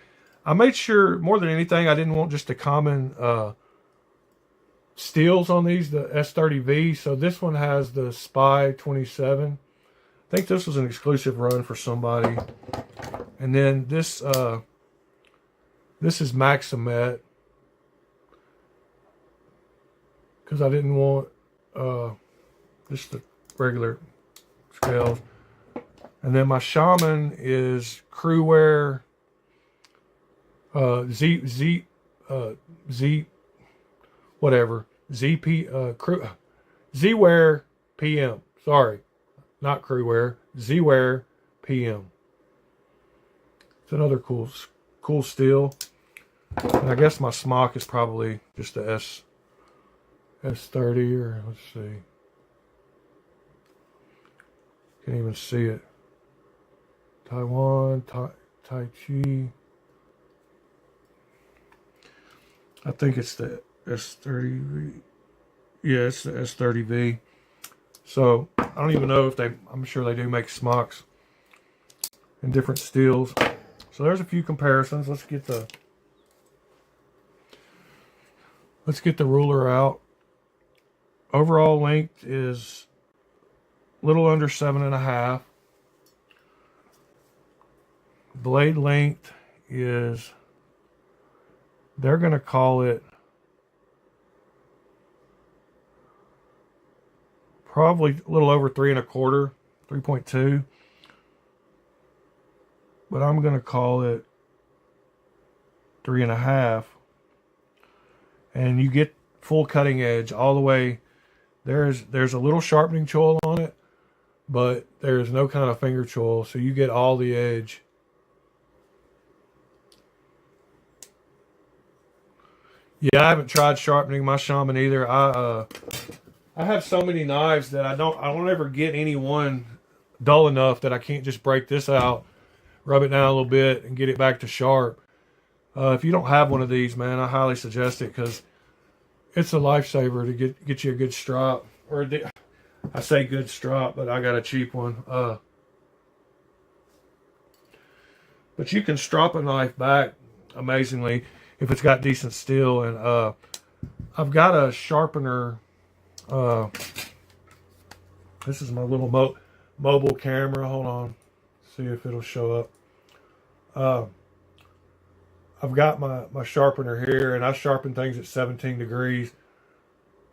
I made sure, more than anything, I didn't want just the common steels on these, the S30V. So this one has the Spy 27. I think this was an exclusive run for somebody. And then this is Maximet, because I didn't want just the regular scales. And then my Shaman is Crewwear Z whatever Z-Wear PM. Sorry, not Crewwear. Z-Wear PM. It's another cool steel. And I guess my smock is probably just the S30, or let's see. Can't even see it. Taiwan, Tai Chi. I think it's the S30V. Yeah, it's the S30V. So I don't even know if I'm sure they do make smocks in different steels. So there's a few comparisons. Let's get the ruler out. Overall length is a little under 7.5. Blade length is, they're going to call it probably a little over 3.25, 3.2. But I'm going to call it 3.5. And you get full cutting edge all the way. There's a little sharpening choil on it, but there's no kind of finger choil, so you get all the edge. Yeah, I haven't tried sharpening my Shaman either. I have so many knives that I don't ever get any one dull enough that I can't just break this out, rub it down a little bit, and get it back to sharp. If you don't have one of these, man, I highly suggest it, because it's a lifesaver to get you a good strop. I say good strop, but I got a cheap one. But you can strop a knife back amazingly if it's got decent steel. And I've got a sharpener. This is my little mobile camera. Hold on, see if it'll show up. I've got my sharpener here, and I sharpen things at 17 degrees.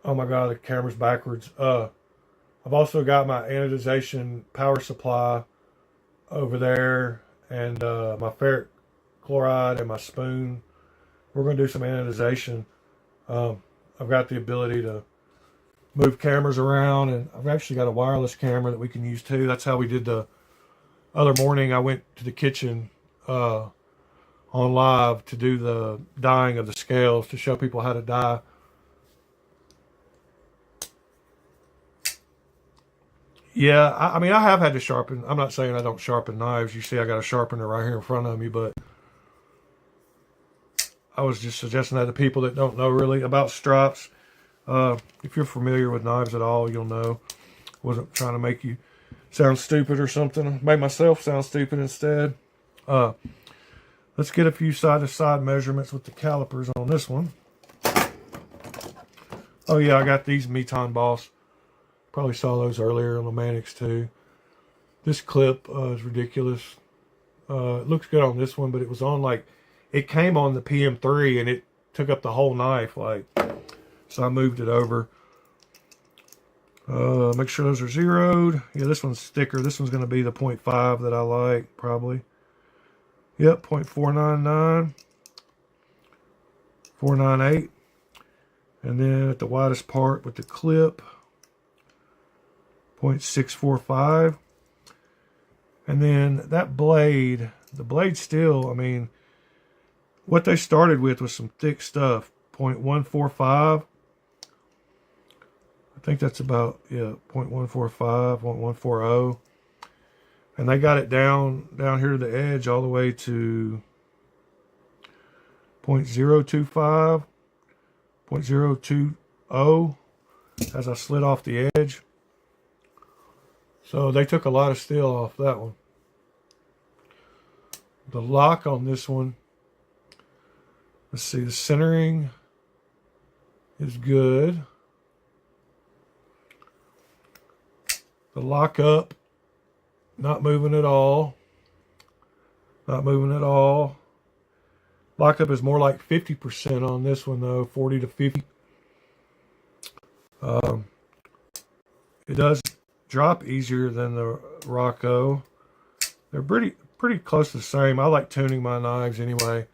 Oh my God, the camera's backwards. I've also got my anodization power supply over there, and my ferric chloride and my spoon. We're going to do some anodization. I've got the ability to move cameras around, and I've actually got a wireless camera that we can use too. That's how we did the other morning. I went to the kitchen on on live to do the dyeing of the scales to show people how to dye. Yeah, I mean, I have had to sharpen. I'm not saying I don't sharpen knives. You see I got a sharpener right here in front of me, but I was just suggesting that to people that don't know really about stripes. If you're familiar with knives at all, you'll know. Wasn't trying to make you sound stupid or something. Made myself sound stupid instead. Let's get a few side-to-side measurements with the calipers on this one. Oh yeah, I got these Meton Boss. Probably saw those earlier on the Mannix too. This clip is ridiculous. It looks good on this one, but it was on like, it came on the PM3 and it took up the whole knife, like, so I moved it over. Make sure those are zeroed. Yeah, this one's thicker. This one's going to be the 0.5 that I like, probably. Yep, 0.499. 498. And then at the widest part with the clip, 0.645. And then that blade, the blade steel, I mean, what they started with was some thick stuff. 0.145. I think that's about, yeah, 0.145, 0.140. And they got it down here to the edge all the way to 0.025, 0.020 as I slid off the edge. So they took a lot of steel off that one. The lock on this one, let's see, the centering is good. The lock up, not moving at all. Not moving at all. Lockup is more like 50% on this one though, 40 to 50. It does drop easier than the Rocco. They're pretty close to the same. I like tuning my knives anyway.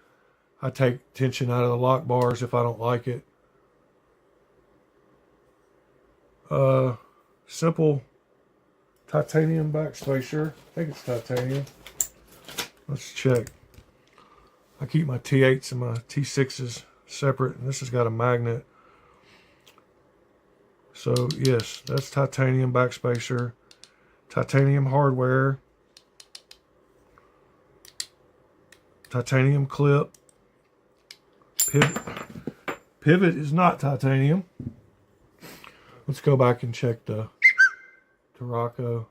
I take tension out of the lock bars if I don't like it. Simple titanium backspacer. I think it's titanium. Let's check. I keep my T8s and my T6s separate, and this has got a magnet. So yes, that's titanium backspacer. Titanium hardware. Titanium clip. Pivot is not titanium. Let's go back and check the Rocco.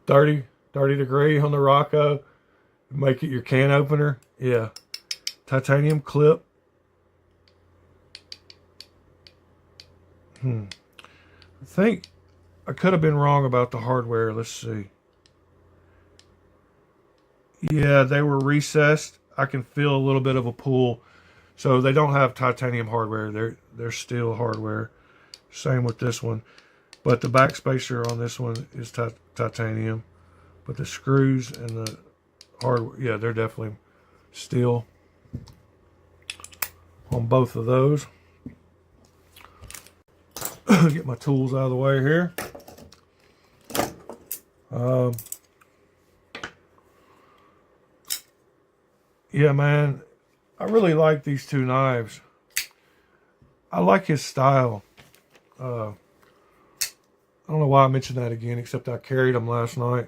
30 degree on the Rocco. Make it your can opener. Yeah. Titanium clip. I think I could have been wrong about the hardware. Let's see. Yeah, they were recessed. I can feel a little bit of a pull. So they don't have titanium hardware. They're steel hardware. Same with this one. But the backspacer on this one is titanium. But the screws and the hardware, yeah, they're definitely steel on both of those. Get my tools out of the way here. Yeah, man, I really like these two knives. I like his style. I don't know why I mentioned that again, except I carried them last night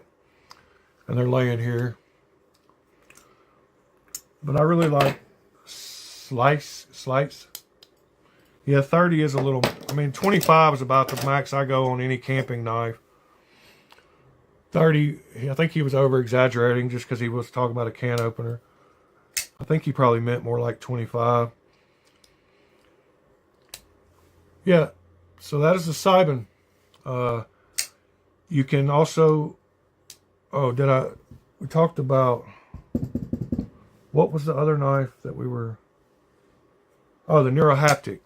and they're laying here. But I really like slice. Yeah, 30 is a little, I mean, 25 is about the max I go on any camping knife. 30, I think he was over exaggerating just because he was talking about a can opener. I think he probably meant more like 25. Yeah, so that is the Sibon. You can also, we talked about, what was the other knife that we were, the Neurohaptic.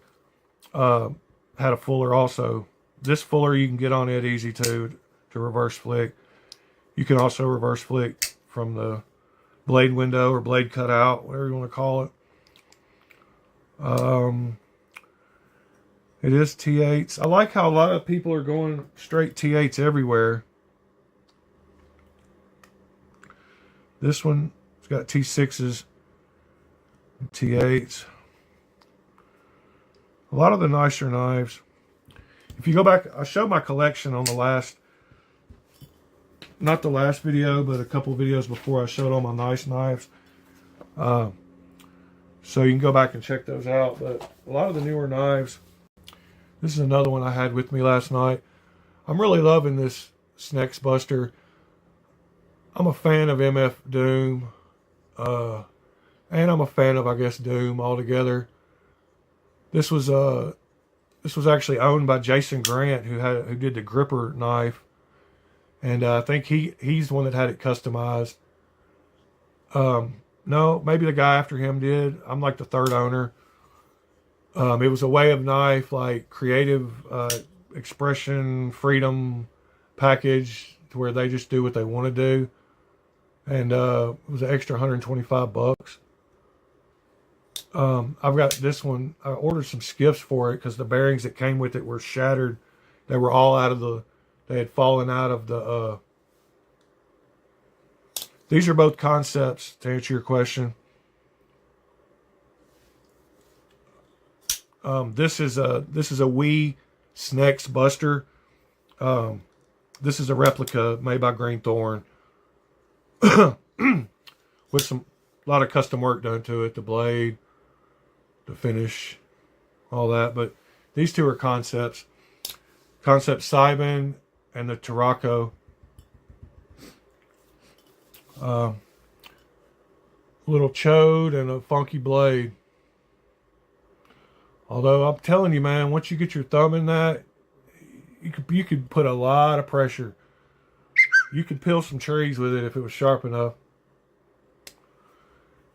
Had a fuller also. This fuller you can get on it easy too, to reverse flick. You can also reverse flick from the blade window or blade cutout, whatever you want to call it. It is T8s. I like how a lot of people are going straight T8s everywhere. This one, it's got T6s and T8s. A lot of the nicer knives. If you go back, I showed my collection on the last, not the last video, but a couple videos before. I showed all my nice knives. So you can go back and check those out. But a lot of the newer knives. This is another one I had with me last night. I'm really loving this Snex Buster. I'm a fan of MF Doom. And I'm a fan of, I guess, Doom altogether. This was actually owned by Jason Grant, who did the gripper knife, and I think he's the one that had it customized. No, maybe the guy after him did. I'm like the third owner. It was a way of knife, like creative expression, freedom package, to where they just do what they want to do, and it was an extra $125. I've got this one. I ordered some skiffs for it because the bearings that came with it were shattered. They were all they had fallen out of the, these are both Kansepts, to answer your question. This is a Wii Snex Buster. This is a replica made by Greenthorn. With a lot of custom work done to it. The blade, the finish, all that. But these two are Kansepts. Kansept Simon and the Tarako. Little chode and a funky blade. Although I'm telling you, man, once you get your thumb in that, you could put a lot of pressure. You could peel some trees with it if it was sharp enough.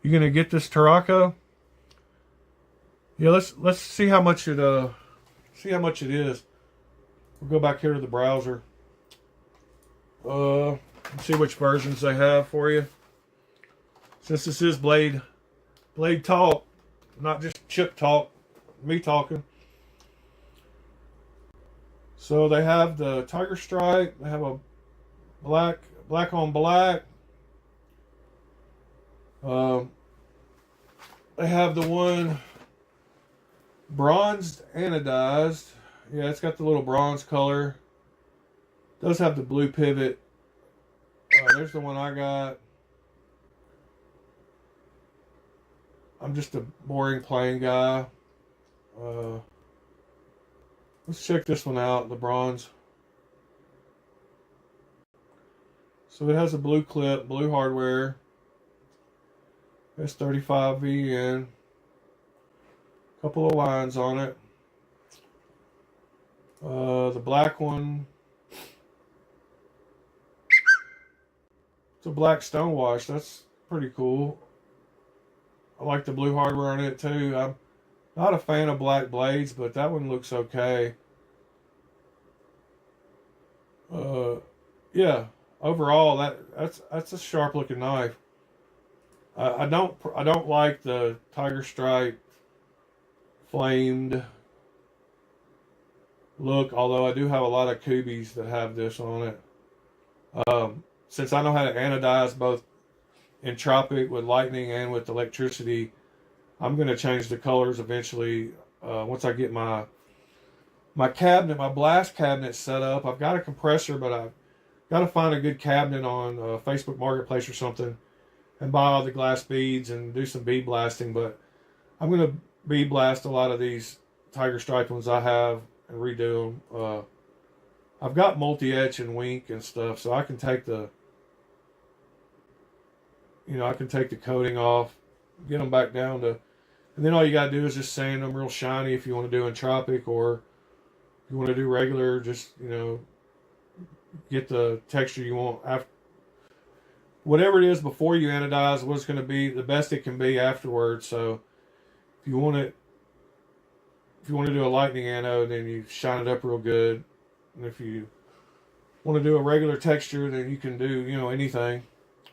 You're gonna get this Tarako. Yeah, let's see how much it is. We'll go back here to the browser. Let's see which versions they have for you. Since this is blade talk, not just chip talk, me talking. So they have the Tiger Stripe. They have a black on black. They have the one bronzed anodized. Yeah, it's got the little bronze color. It does have the blue pivot. There's the one I got. I'm just a boring plain guy. Let's check this one out, the bronze. So it has a blue clip, blue hardware. S35 VN. Couple of lines on it. The black one. It's a black stonewash. That's pretty cool. I like the blue hardware on it too. I'm not a fan of black blades, but that one looks okay. Yeah. Overall, that's a sharp looking knife. I don't like the Tiger Stripe flamed look, although I do have a lot of Kubis that have this on it. Since I know how to anodize both in Tropic with lightning and with electricity, I'm going to change the colors eventually once I get my cabinet, my blast cabinet set up. I've got a compressor, but I've got to find a good cabinet on Facebook Marketplace or something and buy all the glass beads and do some bead blasting. But I'm going to bead blast a lot of these Tiger Stripe ones I have and redo them. I've got multi-etch and wink and stuff, so I can take the coating off, get them back down to, and then all you got to do is just sand them real shiny if you want to do in Tropic, or if you want to do regular, just, get the texture you want after. Whatever it is before you anodize, what's going to be the best it can be afterwards. So if you want to do a lightning anode, then you shine it up real good. And if you want to do a regular texture, then you can do, anything.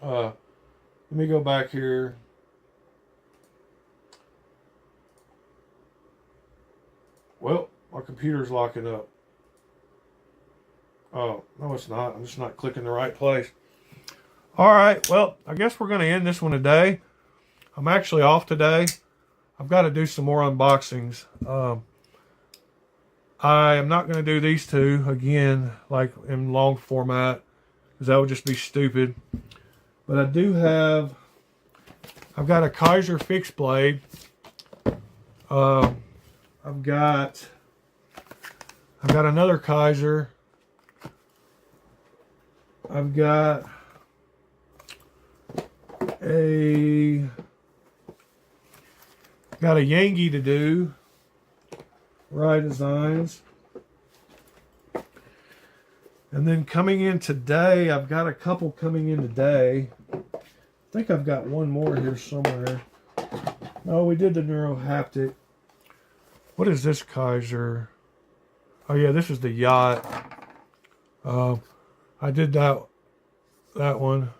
Let me go back here. Well, my computer's locking up. Oh, no, it's not. I'm just not clicking the right place. All right, well, I guess we're going to end this one today. I'm actually off today. I've got to do some more unboxings. I am not going to do these two again, like in long format, because that would just be stupid. But I do have, I've got a Kaiser fixed blade. I've got another Kaiser. I've got a Yankee to do. Rye Designs. And then coming in today, I've got a couple coming in today. I think I've got one more here somewhere. Oh, we did the Neurohaptic. What is this Kaiser? Oh yeah, this is the Yacht. I did that one.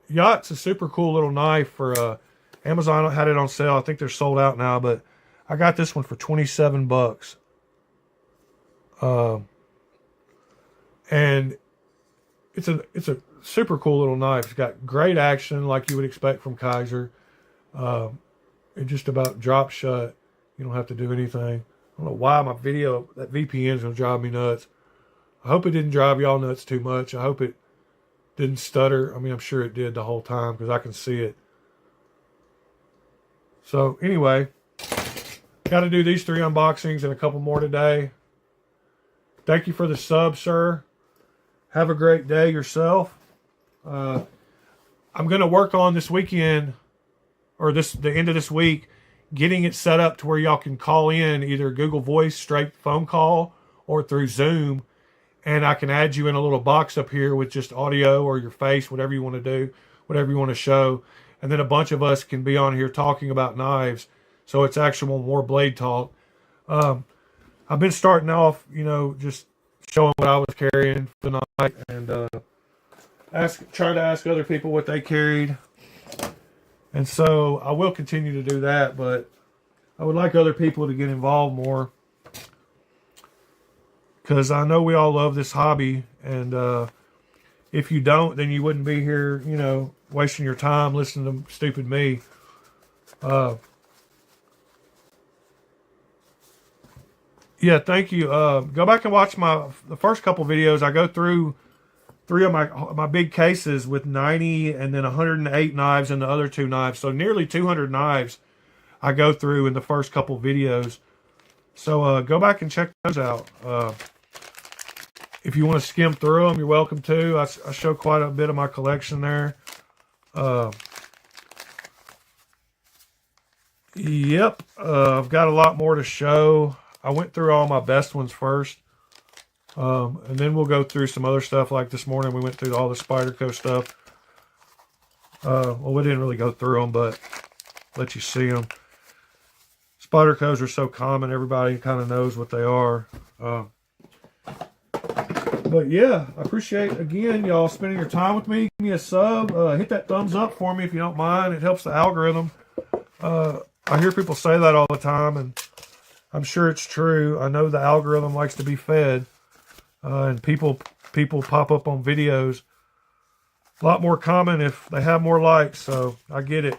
Yacht's a super cool little knife for Amazon had it on sale. I think they're sold out now, but I got this one for 27 bucks. And it's a super cool little knife. It's got great action like you would expect from Kaiser. It just about drops shut. You don't have to do anything. I don't know why my video, that VPN is going to drive me nuts. I hope it didn't drive y'all nuts too much. I hope it didn't stutter. I mean, I'm sure it did the whole time because I can see it. So anyway, got to do these 3 unboxings and a couple more today. Thank you for the sub, sir. Have a great day yourself. I'm going to work on this weekend, or the end of this week, getting it set up to where y'all can call in either Google Voice, straight phone call, or through Zoom. And I can add you in a little box up here with just audio or your face, whatever you want to do, whatever you want to show. And then a bunch of us can be on here talking about knives. So it's actual more blade talk. I've been starting off, just showing what I was carrying for the night, and trying to ask other people what they carried. And so I will continue to do that, but I would like other people to get involved more, because I know we all love this hobby, and if you don't, then you wouldn't be here, wasting your time listening to stupid me. Yeah, thank you. Go back and watch the first couple videos. I go through 3 of my big cases with 90 and then 108 knives and the other 2 knives. So nearly 200 knives I go through in the first couple videos. So go back and check those out. If you want to skim through them, you're welcome to. I show quite a bit of my collection there. Yep, I've got a lot more to show. I went through all my best ones first. And then we'll go through some other stuff. Like this morning, we went through all the Spyderco stuff. Well, we didn't really go through them, but let you see them. Spydercos are so common, everybody kind of knows what they are. But yeah, I appreciate, again, y'all spending your time with me. Give me a sub. Hit that thumbs up for me if you don't mind. It helps the algorithm. I hear people say that all the time, and I'm sure it's true. I know the algorithm likes to be fed. And people pop up on videos a lot more common if they have more likes, so I get it.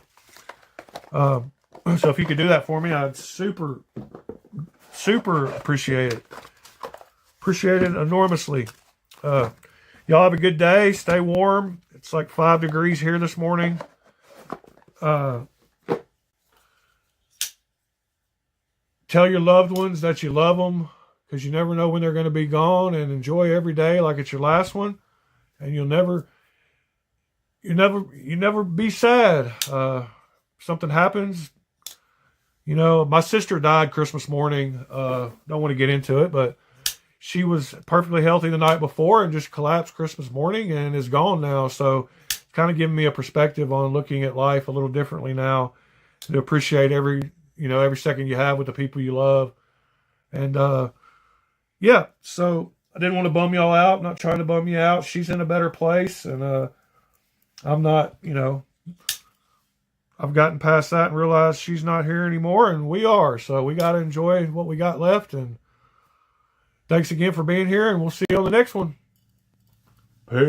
So if you could do that for me, I'd super appreciate it. Appreciate it enormously. Y'all have a good day. Stay warm. It's like 5 degrees here this morning. Tell your loved ones that you love them, because you never know when they're going to be gone, and enjoy every day like it's your last one. And you never be sad. Something happens. My sister died Christmas morning. Don't want to get into it, but she was perfectly healthy the night before and just collapsed Christmas morning and is gone now. So it's kind of giving me a perspective on looking at life a little differently now, to appreciate every second you have with the people you love. And yeah, so I didn't want to bum y'all out. I'm not trying to bum you out. She's in a better place, and I'm not, I've gotten past that and realized she's not here anymore, and we are. So we got to enjoy what we got left. And thanks again for being here, and we'll see you on the next one. Peace.